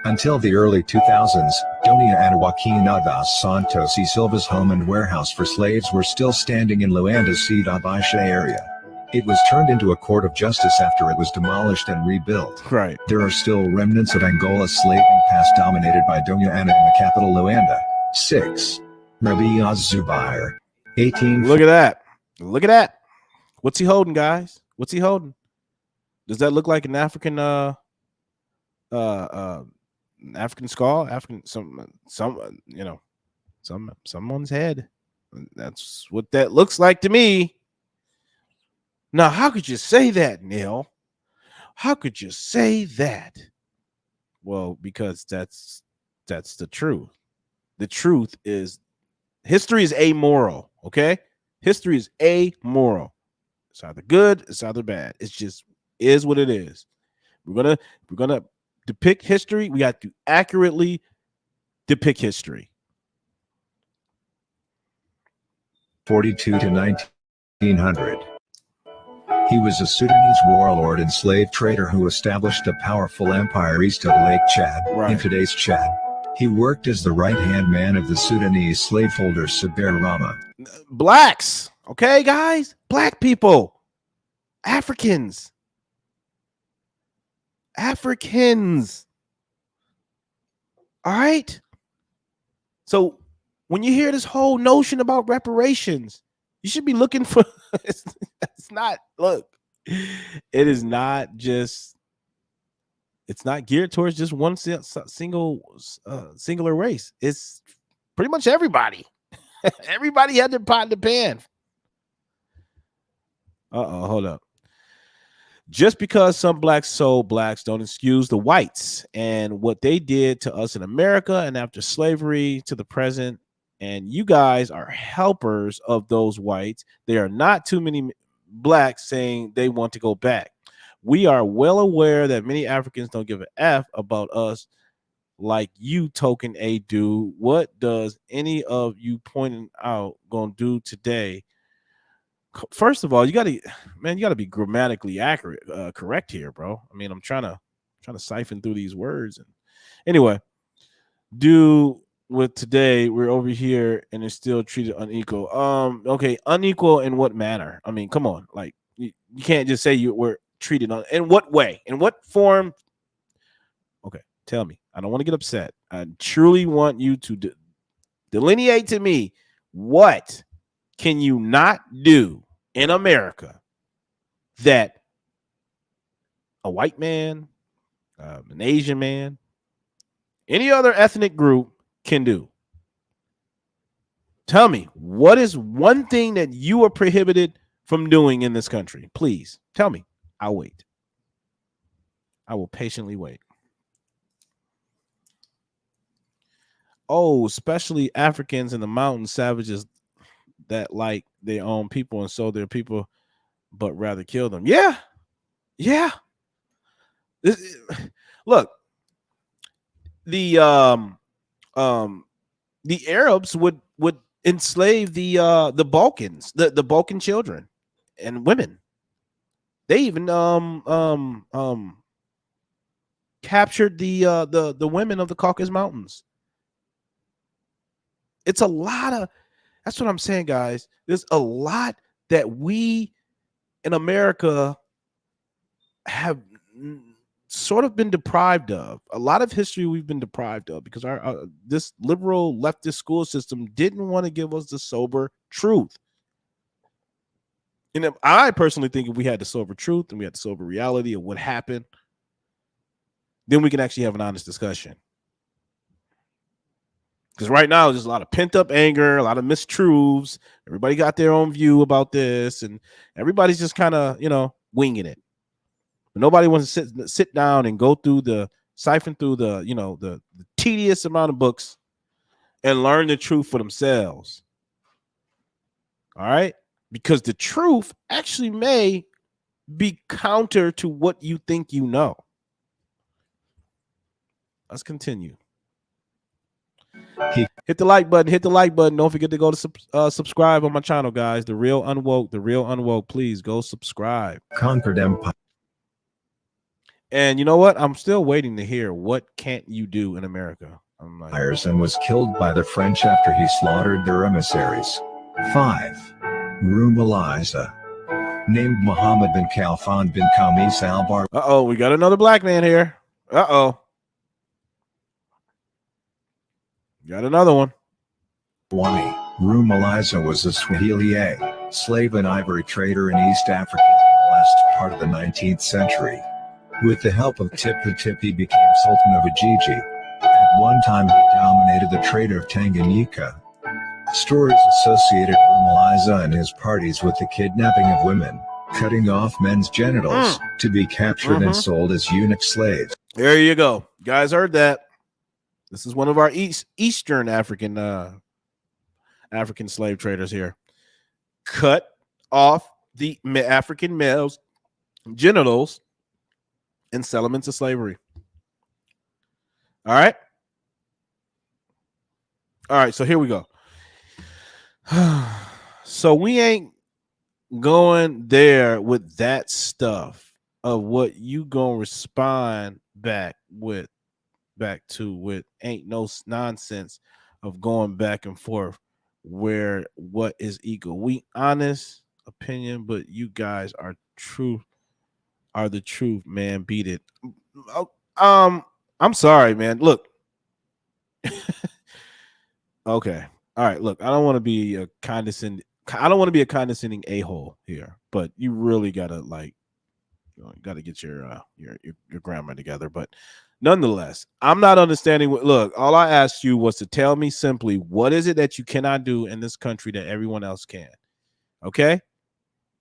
Until the early 2000s, Dona Ana Joaquina das Santos e Silva's home and warehouse for slaves were still standing in Luanda's Cidade Baixa area. It was turned into a court of justice after it was demolished and rebuilt. Right. There are still remnants of Angola's slaving past dominated by Dona Ana in the capital Luanda. 6. Rabia Zubair. 18. Look at that. Look at that. What's he holding, guys? What's he holding? Does that look like an African African skull? African someone's head. That's what that looks like to me. Now, how could you say that, Neil? How could you say that? Well, because that's the truth. The truth is history is amoral, okay? History is amoral. It's either good, it's either bad. It's just is what it is. We're gonna depict history. We got to accurately depict history. 42 to 1900. He was a Sudanese warlord and slave trader who established a powerful empire east of Lake Chad, in today's Chad. He worked as the right-hand man of the Sudanese slaveholder Sabir Rama. Blacks, okay, guys? Black people. Africans. All right? So when you hear this whole notion about reparations, you should be looking for it's not, look, it is not just, it's not geared towards just one singular race. It's pretty much everybody. Everybody had their pot in the pan. Hold up. Just because some blacks sold blacks don't excuse the whites and what they did to us in America and after slavery to the present. And you guys are helpers of those whites. There are not too many blacks saying they want to go back. We are well aware that many Africans don't give an F about us like you, token A do. What does any of you pointing out gonna do today? First of all, you gotta be grammatically accurate, correct here, bro. I mean, I'm trying to siphon through these words. And anyway, with today, we're over here and it's still treated unequal. Okay, unequal in what manner? I mean, come on, like you can't just say we're treated on. In what way? In what form? Okay, tell me. I don't want to get upset. I truly want you to delineate to me what can you not do in America that a white man, an Asian man, any other ethnic group can do. Tell me, what is one thing that you are prohibited from doing in this country? Please tell me. I'll wait. I will patiently wait. Oh, especially Africans in the mountains, savages that like their own people and so their people, but rather kill them. Yeah. Look, the Arabs would enslaved the Balkans, the Balkan children and women. They even captured the women of the Caucasus Mountains. It's a lot of, that's what I'm saying, guys. There's a lot that we in America have sort of been deprived of. A lot of history we've been deprived of because our this liberal leftist school system didn't want to give us the sober truth. And I personally think if we had the sober truth and we had the sober reality of what happened, then we can actually have an honest discussion. Because right now, there's a lot of pent up anger, a lot of mistruths. Everybody got their own view about this, and everybody's just kind of, winging it. But nobody wants to sit down and go through siphon through the tedious amount of books and learn the truth for themselves. All right? Because the truth actually may be counter to what you think you know. Let's continue. Hit the like button. Hit the like button. Don't forget to go to subscribe on my channel, guys. The Real Unwoke. The Real Unwoke. Please go subscribe. Conquered empire. And you know what? I'm still waiting to hear what can't you do in America. I'm like, And was killed by the French after he slaughtered their emissaries. 5. Rumaliza. Named Muhammad bin Khalfan bin Khamis al-Bar. uh-oh, we got another black man here. Uh-oh. Got another one. 20. Rumaliza was a Swahili slave and ivory trader in East Africa in the last part of the 19th century. With the help of Tipu, he became Sultan of Ujiji. At one time, he dominated the trade of Tanganyika. Stories associated Rumaliza and his parties with the kidnapping of women, cutting off men's genitals to be captured and sold as eunuch slaves. There you go. You guys heard that. This is one of our Eastern African slave traders here. Cut off the African males' genitals and sell them into slavery. All right. All right. So here we go. So we ain't going there with that stuff of what you gonna respond back to with ain't no nonsense of going back and forth where what is equal. We honest opinion, but you guys are the truth, man. Beat it. I'm sorry, man. Look. Okay. All right. Look, I don't want to be a condescending a-hole here, but you really gotta get your grammar together. But nonetheless, I'm not understanding what. Look, all I asked you was to tell me simply what is it that you cannot do in this country that everyone else can. Okay,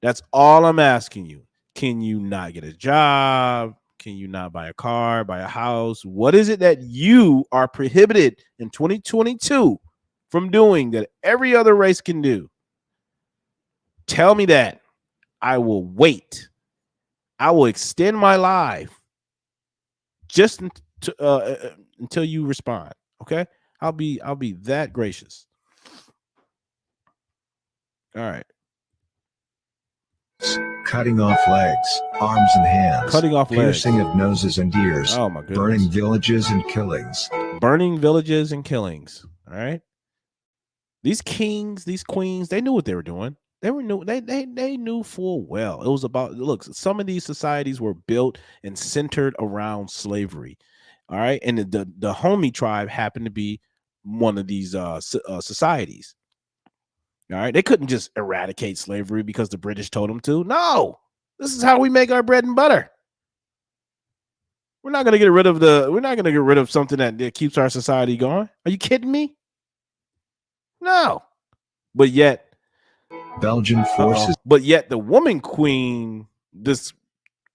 that's all I'm asking you. Can you not get a job? Can you not buy a car, buy a house? What is it that you are prohibited in 2022 from doing that every other race can do? Tell me that. I will wait. I will extend my life just until you respond. Okay, I'll be that gracious. All right. Cutting off legs, arms and hands, Cutting off piercing legs. of noses and ears, Oh my goodness. burning villages and killings. Burning villages and killings. All right. These kings, these queens, they knew what they were doing. They knew full well. It was about, look, some of these societies were built and centered around slavery. All right. And the Dahomey tribe happened to be one of these societies. All right. They couldn't just eradicate slavery because the British told them to. No, this is how we make our bread and butter. We're not going to get rid of something that keeps our society going. Are you kidding me? No. But yet, Belgian forces. But yet the woman queen, this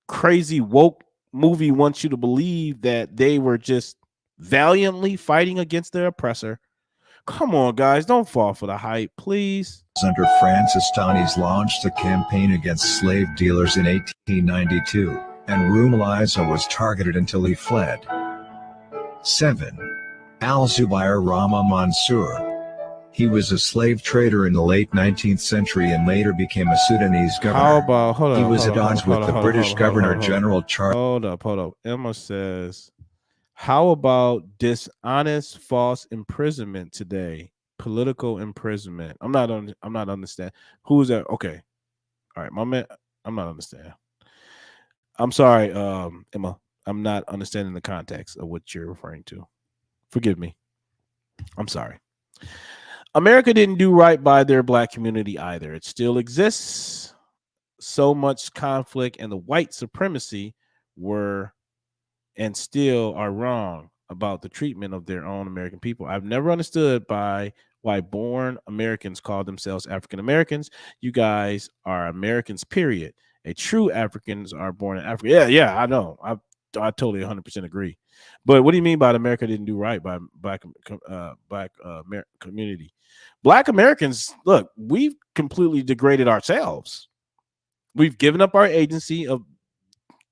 crazy woke movie wants you to believe that they were just valiantly fighting against their oppressor. Come on, guys, don't fall for the hype, please. Under Francis Tanis launched a campaign against slave dealers in 1892, and Rumaliza was targeted until he fled. 7. Al-Zubair Rama Mansur. He was a slave trader in the late 19th century and later became a Sudanese governor. How about, hold on. He was at odds with the British Governor General Charles. Hold up. Emma says, how about dishonest false imprisonment today? Political imprisonment. I'm not understanding. Who is that? Okay. All right, my man. I'm not understanding. I'm sorry, Emma. I'm not understanding the context of what you're referring to. Forgive me. I'm sorry. America didn't do right by their black community either. It still exists. So much conflict and the white supremacy were and still are wrong about the treatment of their own American people. I've never understood why born Americans call themselves African Americans. You guys are Americans, period. A true Africans are born in Africa. Yeah, I know. I totally 100% agree. But what do you mean by America didn't do right by black community? Black Americans, look, we've completely degraded ourselves. We've given up our agency of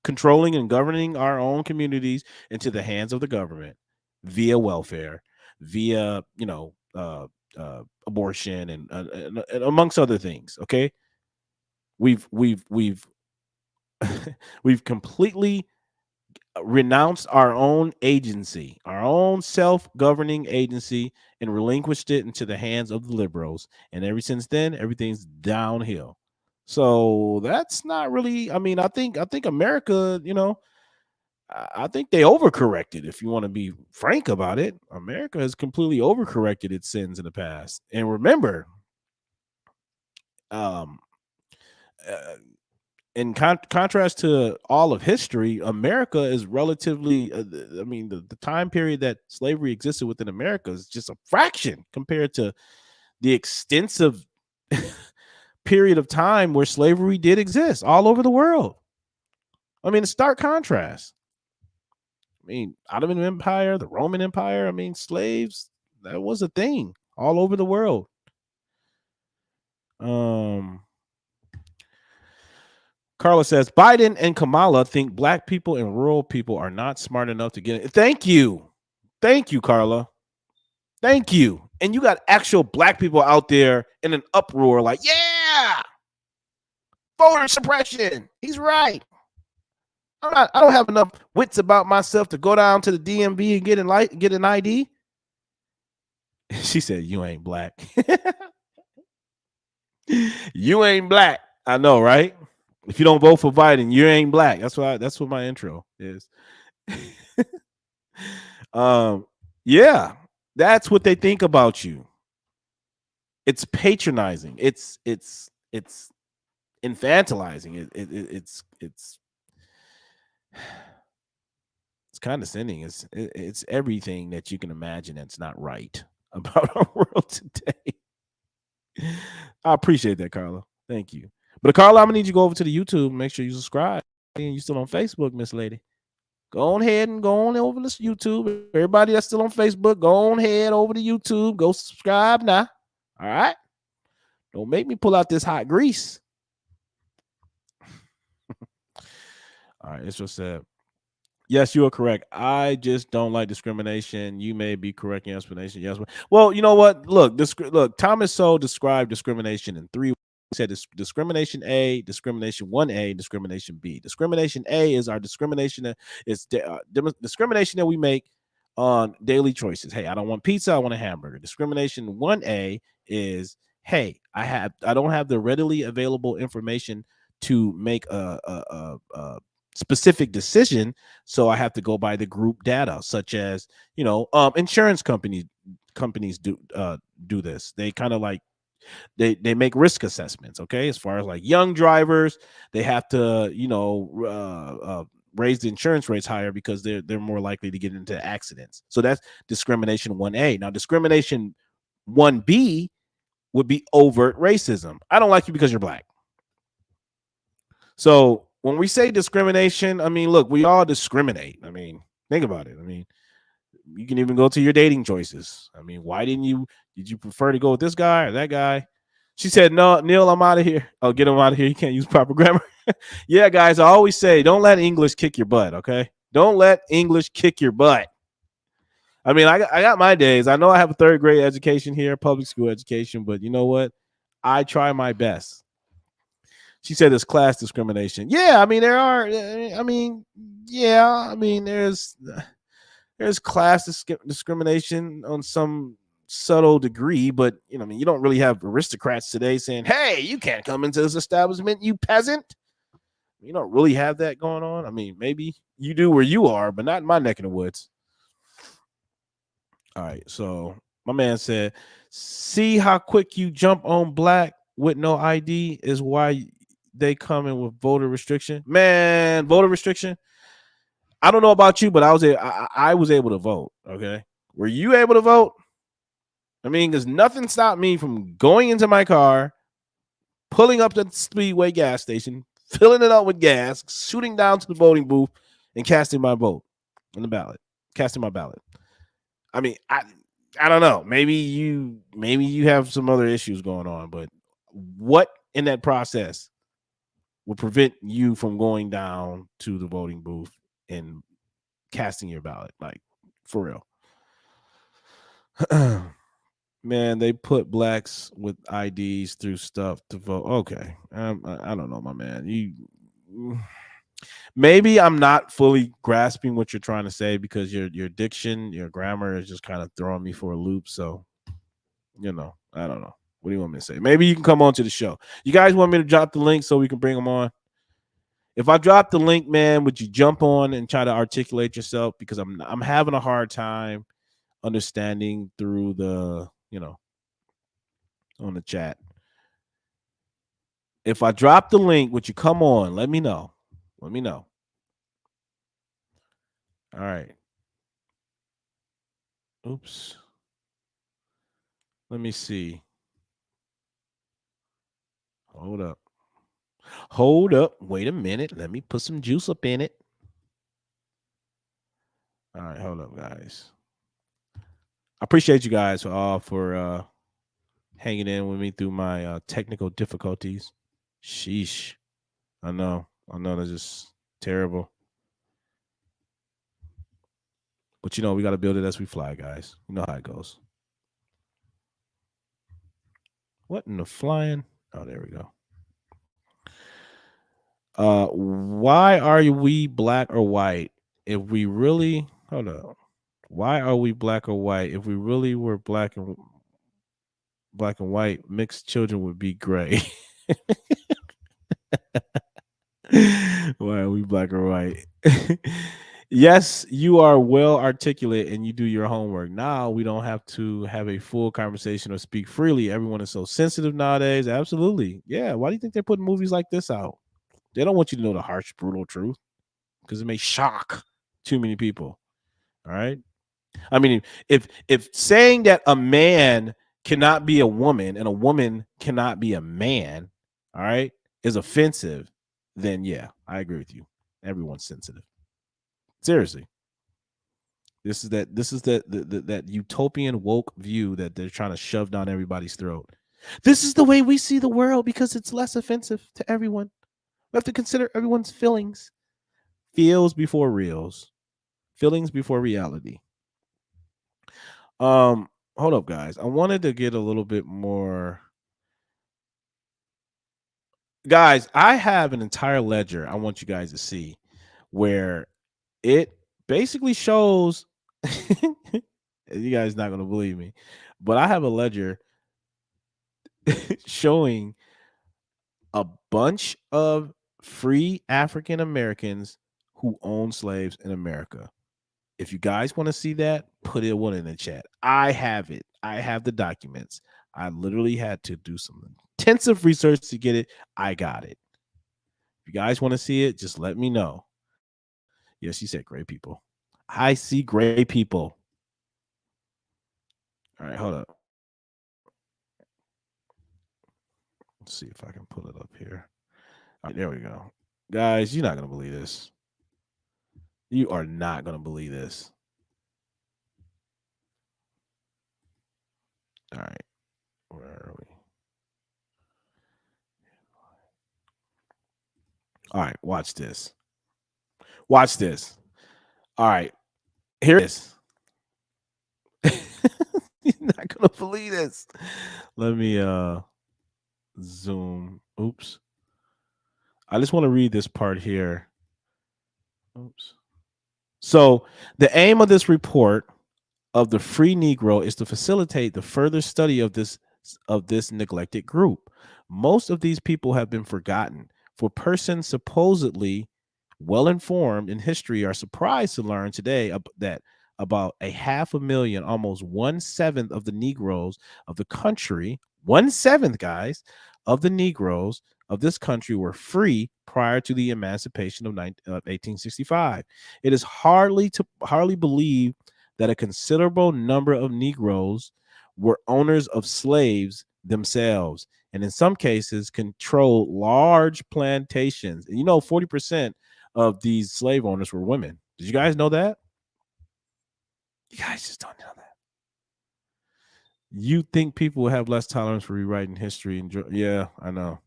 controlling and governing our own communities into the hands of the government via welfare, via abortion and amongst other things. Okay, we've we've completely renounced our own agency, our own self-governing agency, and relinquished it into the hands of the liberals. And ever since then, everything's downhill. So that's not really. I mean, I think America, I think they overcorrected. If you want to be frank about it, America has completely overcorrected its sins in the past. And remember, in contrast to all of history, America is relatively, the time period that slavery existed within America is just a fraction compared to the extensive period of time where slavery did exist all over the world. I mean, a stark contrast. I mean, Ottoman Empire, the Roman Empire, I mean, slaves, that was a thing all over the world. Carla says, Biden and Kamala think black people and rural people are not smart enough to get it. Thank you. Thank you, Carla. Thank you. And you got actual black people out there in an uproar like, yeah, voter suppression. He's right. I don't have enough wits about myself to go down to the DMV and get an ID. She said, you ain't black. You ain't black. I know, right? If you don't vote for Biden, you ain't black. That's what my intro is. Yeah, that's what they think about you. It's patronizing. It's infantilizing. It's condescending. It's everything that you can imagine that's not right about our world today. I appreciate that, Carla. Thank you. But Carla, I'm gonna need you to go over to the YouTube and make sure you subscribe. And you still on Facebook, Miss Lady. Go on ahead and go on over to YouTube. Everybody that's still on Facebook, go on ahead over to YouTube. Go subscribe now. All right. Don't make me pull out this hot grease. All right, it's just said. Yes, you are correct. I just don't like discrimination. You may be correct in your explanation. Yes. Well, you know what? Look, Thomas Sowell described discrimination in three ways. He said discrimination A, discrimination 1A, discrimination B. Discrimination A is our discrimination. It's discrimination that we make on daily choices. Hey, I don't want pizza. I want a hamburger. Discrimination 1A is, hey, I don't have the readily available information to make a specific decision, so I have to go by the group data, such as insurance companies do this. They kind of like they make risk assessments. Okay, as far as like young drivers, they have to raise the insurance rates higher because they're more likely to get into accidents. So that's discrimination 1A. Now discrimination 1B would be overt racism. I don't like you because you're black. So when we say discrimination, I mean, look, we all discriminate. I mean, think about it. I mean, you can even go to your dating choices. I mean, did you prefer to go with this guy or that guy? She said, no, Neil, I'm out of here. Oh, get him out of here. You can't use proper grammar. Yeah, guys, I always say, don't let English kick your butt, okay? Don't let English kick your butt. I mean, I got my days. I know I have a third grade education here, public school education, but you know what? I try my best. She said it's class discrimination. Yeah, I mean there are. I mean, yeah, I mean there's class discrimination on some subtle degree, but you know, I mean, you don't really have aristocrats today saying, "Hey, you can't come into this establishment, you peasant." You don't really have that going on. I mean, maybe you do where you are, but not in my neck of the woods. All right, so my man said, "See how quick you jump on black with no ID is why they coming with voter restriction." Man, voter restriction. I don't know about you, but I was able to vote. Okay, were you able to vote? I mean, because nothing stopped me from going into my car, pulling up to the Speedway gas station, filling it up with gas, shooting down to the voting booth, and casting my vote on the ballot. Casting my ballot. I mean, I don't know. Maybe you have some other issues going on, but what in that process would prevent you from going down to the voting booth and casting your ballot? Like, for real. Man, they put blacks with IDs through stuff to vote. Okay. I don't know, my man. Maybe I'm not fully grasping what you're trying to say because your diction, your grammar is just kind of throwing me for a loop. So, you know, I don't know. What do you want me to say? Maybe you can come on to the show. You guys want me to drop the link so we can bring them on? If I drop the link, man, would you jump on and try to articulate yourself? Because I'm having a hard time understanding through the, on the chat. If I drop the link, would you come on? Let me know. Let me know. All right. Oops. Let me see. Hold up. Hold up. Wait a minute. Let me put some juice up in it. All right. Hold up, guys. I appreciate you guys all for hanging in with me through my technical difficulties. Sheesh. I know. That's just terrible. But you know, we got to build it as we fly, guys. You know how it goes. What in the flying? Oh, there we go. Why are we black or white? If we really hold up, why are we black or white? If we really were black and white, mixed children would be gray. Why are we black or white? Yes, you are well articulate and you do your homework. Now we don't have to have a full conversation or speak freely. Everyone is so sensitive nowadays. Absolutely. Yeah. Why do you think they're putting movies like this out? They don't want you to know the harsh, brutal truth because it may shock too many people. All right. I mean, if saying that a man cannot be a woman and a woman cannot be a man, all right, is offensive, then yeah, I agree with you. Everyone's sensitive. Seriously. This is that utopian woke view that they're trying to shove down everybody's throat. This is the way we see the world because it's less offensive to everyone. We have to consider everyone's feelings. Feels before reals. Feelings before reality. Hold up, guys. I wanted to get a little bit more. Guys, I have an entire ledger I want you guys to see where it basically shows you guys not going to believe me, but I have a ledger showing a bunch of free African Americans who own slaves in America. If you guys want to see that, put it one in the chat. I have it. I have the documents. I literally had to do some intensive research to get it. I got it. If you guys want to see it, just let me know. Yes, she said gray people. I see gray people. All right, hold up. Let's see if I can pull it up here. All right, there we go. Guys, you're not going to believe this. You are not going to believe this. All right. Where are we? All right, watch this. Watch this. All right. Here it is. gonna believe this. Let me zoom. Oops. I just want to read this part here. Oops. So the aim of this report of the free Negro is to facilitate the further study of this neglected group. Most of these people have been forgotten. For persons supposedly well informed in history are surprised to learn today that about 500,000, almost 1/7 of the Negroes of the country, 1/7, guys, of the Negroes of this country were free prior to the emancipation of 1865. It is hardly believed that a considerable number of Negroes were owners of slaves themselves, and in some cases controlled large plantations. And 40% of these slave owners were women. Did you guys know that? You guys just don't know that. You think people will have less tolerance for rewriting history? Yeah, I know.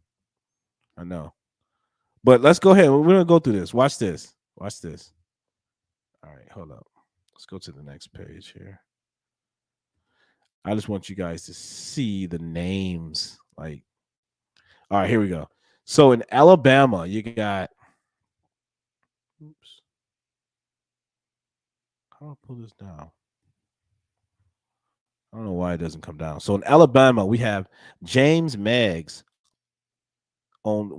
But let's go ahead. We're gonna go through this. Watch this. All right, hold up. Let's go to the next page here. I just want you guys to see the names. All right, here we go. So in Alabama, you got. Oops. How do I pull this down? I don't know why it doesn't come down. So in Alabama, we have James Meggs owned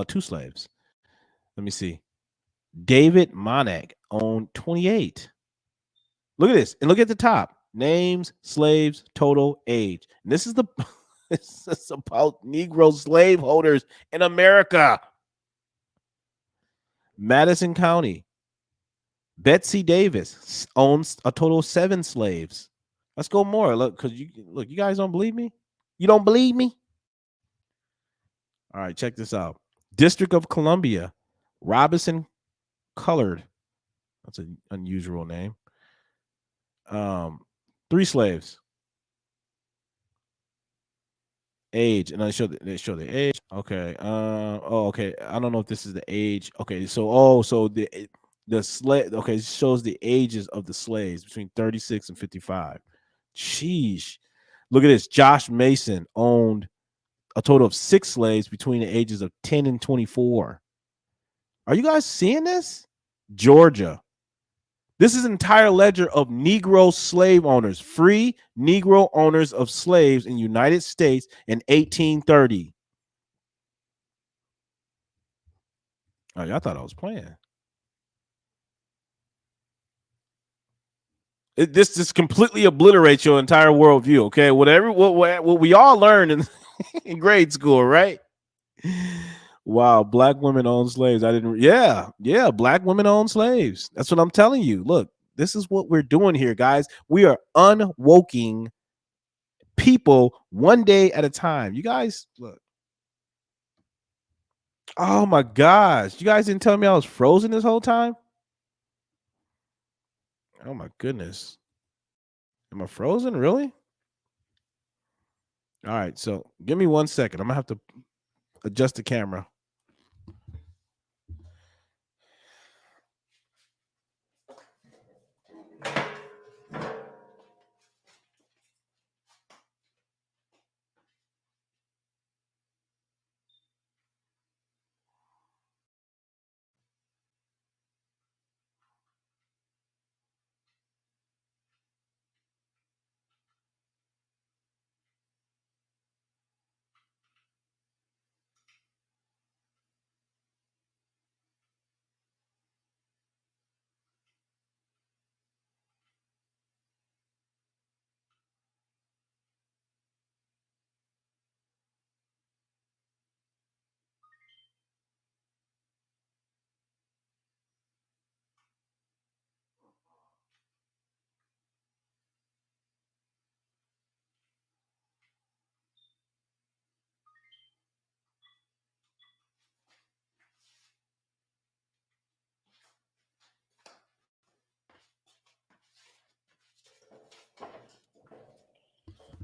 two slaves. Let me see. David Monac owned 28. Look at this. And look at the top. Names, slaves, total age. And this is this is about Negro slaveholders in America. Madison County. Betsy Davis owns a total of 7 slaves. Let's go more. Look, you guys don't believe me? You don't believe me? All right, check this out. District of Columbia, Robinson Colored. That's an unusual name. 3 slaves. Age, and they show the age. Okay. Okay. I don't know if this is the age. Okay. So the slave. Okay, it shows the ages of the slaves between 36 and 55. Sheesh. Look at this. Josh Mason owned a total of 6 slaves between the ages of 10 and 24. Are you guys seeing this? Georgia. This is an entire ledger of Negro slave owners, free Negro owners of slaves in the United States in 1830. Oh, y'all thought I was playing. This just completely obliterates your entire worldview. Okay, what we all learned in grade school, right? Wow, black women own slaves. I didn't. Yeah, black women own slaves. That's what I'm telling you. Look, this is what we're doing here, guys. We are unwoking people one day at a time. You guys, look. Oh my gosh, you guys didn't tell me I was frozen this whole time. Oh my goodness. Am I frozen? Really? All right, so give me 1 second. I'm gonna have to adjust the camera.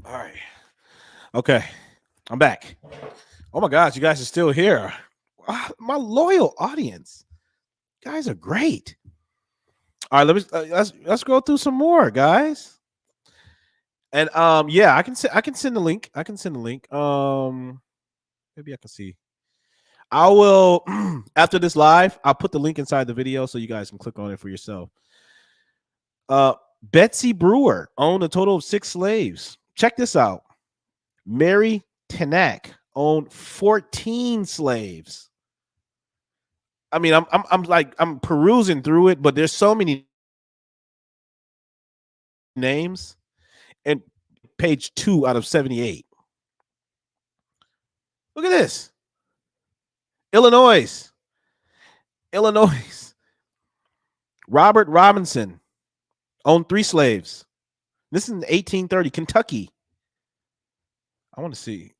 All right. Okay. I'm back. Oh my gosh, you guys are still here. My loyal audience. You guys are great. All right, let's go through some more, guys. And yeah, I can send the link. I can send the link. Maybe I can see. I will after this live, I'll put the link inside the video so you guys can click on it for yourself. Betsy Brewer owned a total of 6 slaves. Check this out. Mary Tanak owned 14 slaves. I mean, I'm perusing through it, but there's so many names. And page 2 out of 78. Look at this. Illinois. Robert Robinson owned 3 slaves. This is in 1830. Kentucky. I want to see.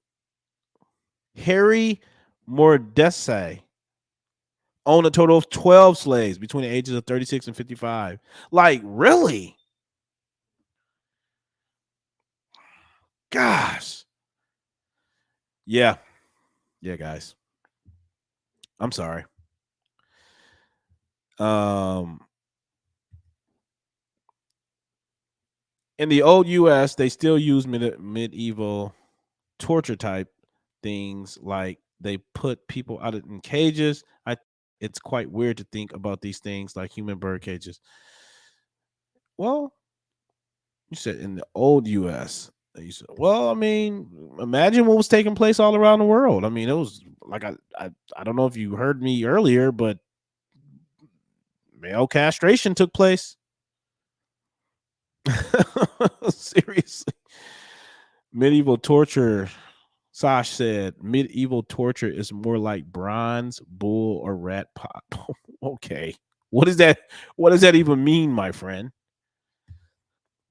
Harry Mordecai owned a total of 12 slaves between the ages of 36 and 55. Like, really? Gosh. Yeah, guys. I'm sorry. In the old U.S., they still use medieval torture type things, like they put people out in cages. It's quite weird to think about these things like human bird cages. Well, you said in the old U.S. You said, well, I mean, imagine what was taking place all around the world. I mean, it was like I don't know if you heard me earlier, but male castration took place. Seriously. Medieval torture. Sash said medieval torture is more like bronze, bull, or rat pot. Okay. What does that even mean, my friend?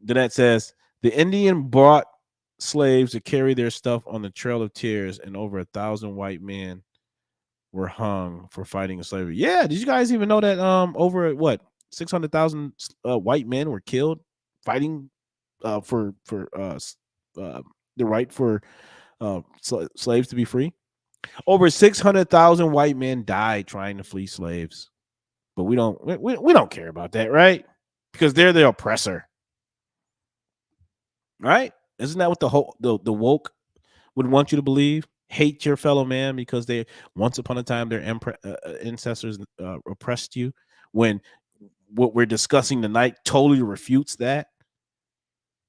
Danette says the Indian brought slaves to carry their stuff on the Trail of Tears, and over 1,000 white men were hung for fighting slavery. Yeah, did you guys even know that over 600,000 white men were killed fighting for the right for slaves to be free? Over 600,000 white men died trying to flee slaves, but we don't care about that, right? Because they're the oppressor, right? Isn't that what the woke would want you to believe? Hate your fellow man because they once upon a time their ancestors oppressed you, when what we're discussing tonight totally refutes that.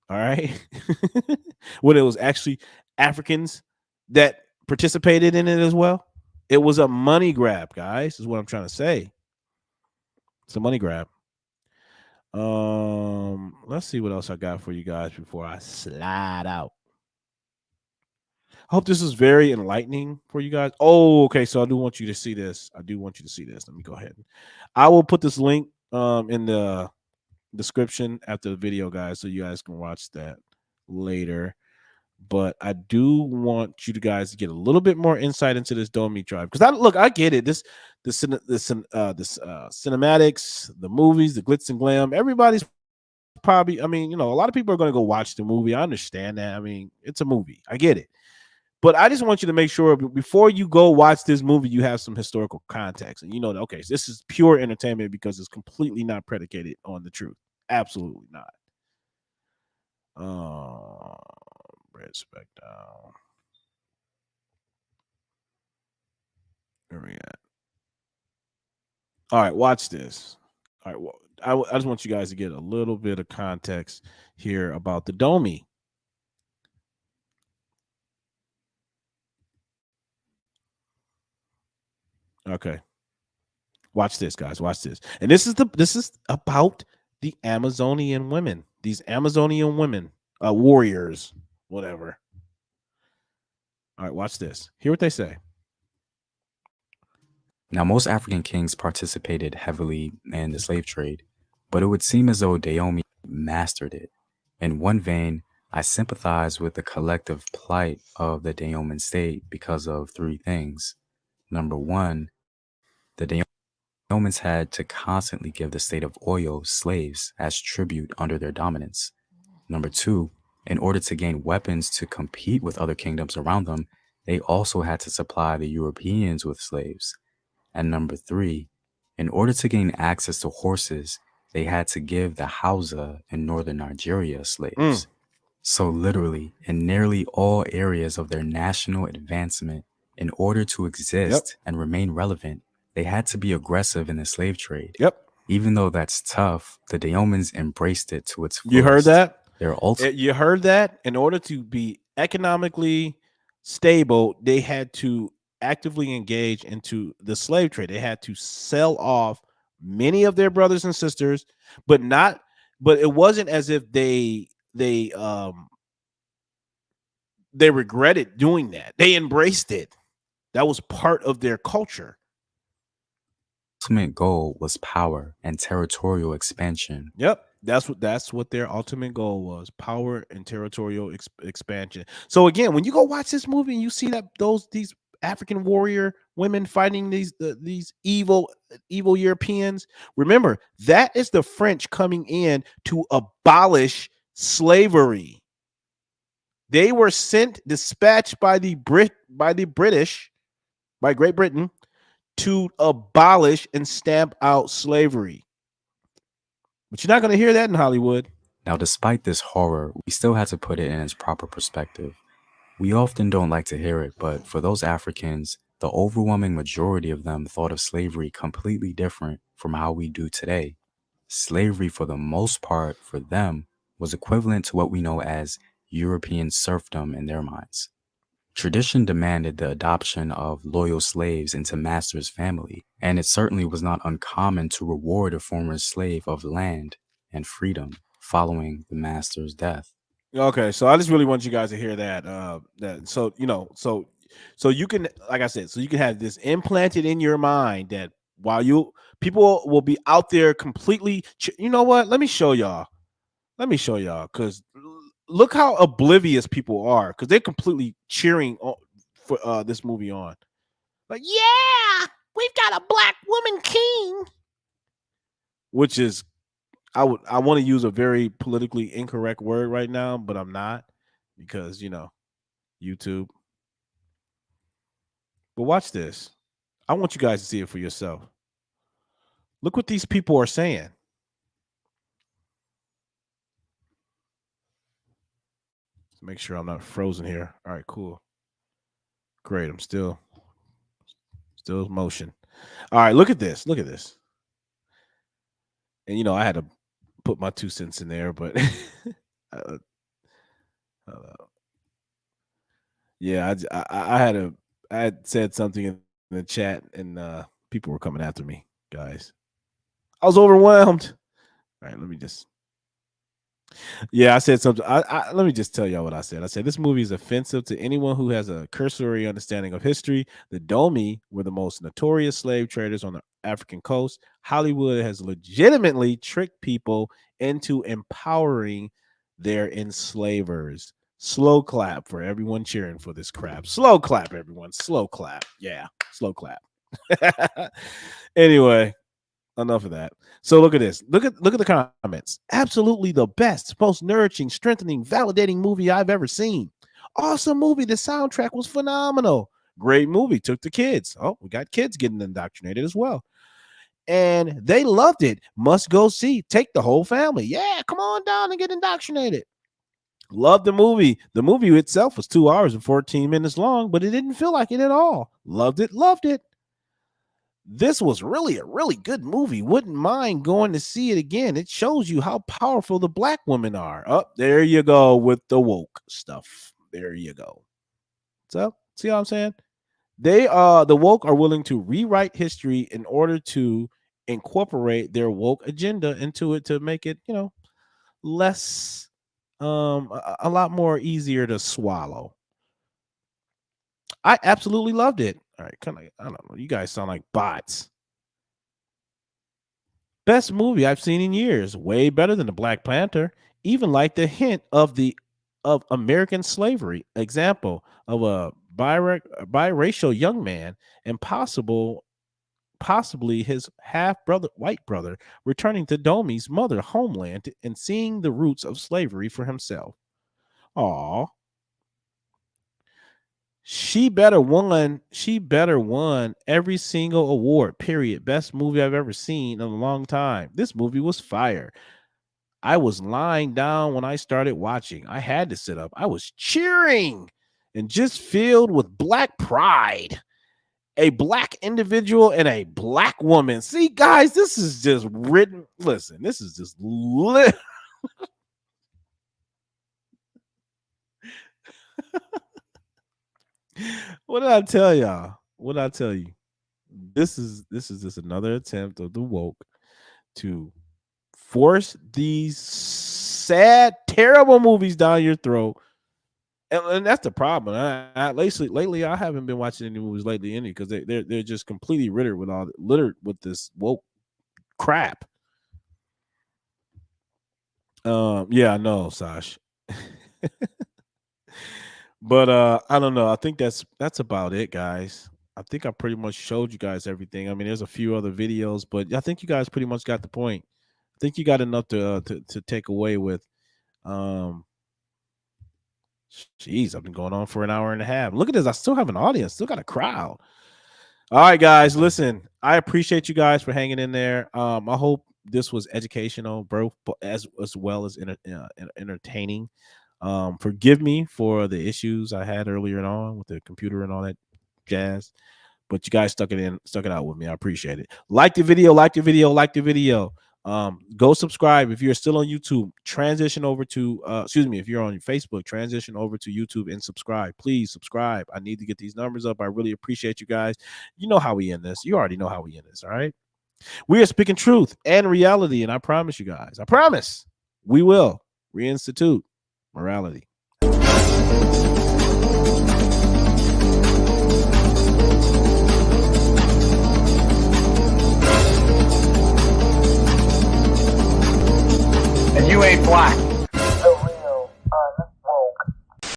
All right. When it was actually Africans that participated in it as well. It was a money grab, guys, is what I'm trying to say. It's a money grab. Let's see what else I got for you guys before I slide out. I hope this is very enlightening for you guys. Oh, okay. So I do want you to see this. Let me go ahead. I will put this link in the description after the video, guys, so you guys can watch that later. But I do want you guys to get a little bit more insight into this Dahomey tribe, because I get it. This cinematics, the movies, the glitz and glam. Everybody's probably, I mean, a lot of people are going to go watch the movie. I understand that. I mean, it's a movie. I get it. But I just want you to make sure before you go watch this movie, you have some historical context, and okay, so this is pure entertainment because it's completely not predicated on the truth. Absolutely not. Red spec down. Where we at? All right, watch this. All right, well, I just want you guys to get a little bit of context here about the Dahomey. Okay. Watch this, guys. Watch this. And this is about the Amazonian women. These Amazonian women, warriors, whatever. All right, watch this. Hear what they say. Now, most African kings participated heavily in the slave trade, but it would seem as though Dahomey mastered it. In one vein, I sympathize with the collective plight of the Dahomean state because of 3 things. Number 1, the Dahomeyans had to constantly give the state of Oyo slaves as tribute under their dominance. Number 2, in order to gain weapons to compete with other kingdoms around them, they also had to supply the Europeans with slaves. And number 3, in order to gain access to horses, they had to give the Hausa in northern Nigeria slaves. So literally, in nearly all areas of their national advancement, in order to exist and remain relevant, they had to be aggressive in the slave trade. Yep. Even though that's tough, the Dahomeyans embraced it to its fullest. You heard that? They're You heard that? In order to be economically stable, they had to actively engage into the slave trade. They had to sell off many of their brothers and sisters, but it wasn't as if they regretted doing that. They embraced it. That was part of their culture. ultimate goal was power and territorial expansion. Yep. That's what their ultimate goal was: power and territorial expansion. So again, when you go watch this movie and you see that these African warrior women fighting these evil Europeans, remember that is the French coming in to abolish slavery. They were dispatched by Great Britain to abolish and stamp out slavery. But you're not going to hear that in Hollywood. Now, despite this horror, we still had to put it in its proper perspective. We often don't like to hear it, but for those Africans, the overwhelming majority of them thought of slavery completely different from how we do today. Slavery, for the most part, for them, was equivalent to what we know as European serfdom in their minds. Tradition demanded the adoption of loyal slaves into master's family, and it certainly was not uncommon to reward a former slave of land and freedom following the master's death. Okay, so I just really want you guys to hear that. So you can, like I said, so you can have this implanted in your mind that while people will be out there completely, you know what? Let me show y'all, because look how oblivious people are, because they're completely cheering for this movie on. Like, yeah, we've got a black woman king, which is, I want to use a very politically incorrect word right now, but I'm not, because YouTube. But watch this. I want you guys to see it for yourself. Look what these people are saying. Let's make sure I'm not frozen here. All right, cool. Great. I'm still in motion. All right, look at this. And I had to put my 2 cents in there, but yeah, I had said something in the chat, and people were coming after me, guys. I was overwhelmed. All right, let me just. Yeah, I said something. Let me just tell y'all what I said. I said this movie is offensive to anyone who has a cursory understanding of history. The Dahomey were the most notorious slave traders on the African coast. Hollywood has legitimately tricked people into empowering their enslavers. Slow clap for everyone cheering for this crap. Slow clap, everyone. Slow clap. Yeah, slow clap. Anyway, enough of that. So look at this. Look at the comments. Absolutely the best, most nourishing, strengthening, validating movie I've ever seen. Awesome movie. The soundtrack was phenomenal. Great movie. Took the kids. Oh, we got kids getting indoctrinated as well. And they loved it. Must go see. Take the whole family. Yeah, come on down and get indoctrinated. Loved the movie. The movie itself was 2 hours and 14 minutes long, but it didn't feel like it at all. Loved it. This was really a really good movie. Wouldn't mind going to see it again. It shows you how powerful the black women are. Oh, there you go with the woke stuff. There you go. So, see what I'm saying? The woke are willing to rewrite history in order to incorporate their woke agenda into it to make it, less, a lot more easier to swallow. I absolutely loved it. All right, I don't know. You guys sound like bots. Best movie I've seen in years. Way better than the Black Panther. Even like the hint of American slavery. Example of a biracial young man and possibly his white brother, returning to Dahomey's mother homeland and seeing the roots of slavery for himself. Aw. She better won every single award, period. Best movie I've ever seen in a long time. This movie was fire. I was lying down when I started watching. I had to sit up. I was cheering and just filled with black pride. A black individual and a black woman. See, guys, this is just written. Listen, this is just lit. What did I tell y'all? What did I tell you? This is just another attempt of the woke to force these sad, terrible movies down your throat. And that's the problem. Lately, I haven't been watching any movies lately, because they're just completely littered with this woke crap. Yeah, I know, Sash. But I don't know. I think that's about it, guys. I think I pretty much showed you guys everything. I mean, there's a few other videos, but I think you guys pretty much got the point. I think you got enough to take away with. Jeez, I've been going on for an hour and a half. Look at this. I still have an audience. Still got a crowd. All right, guys. Listen, I appreciate you guys for hanging in there. I hope this was educational, bro, as well as entertaining. Forgive me for the issues I had earlier on with the computer and all that jazz, but you guys stuck it out with me. I appreciate it. Like the video. Go subscribe. If you're still on YouTube, transition over to if you're on Facebook, transition over to YouTube and subscribe. Please subscribe. I need to get these numbers up. I really appreciate you guys. You know how we end this. You already know how we end this. All right. We are speaking truth and reality, and I promise you guys, we will reinstitute morality.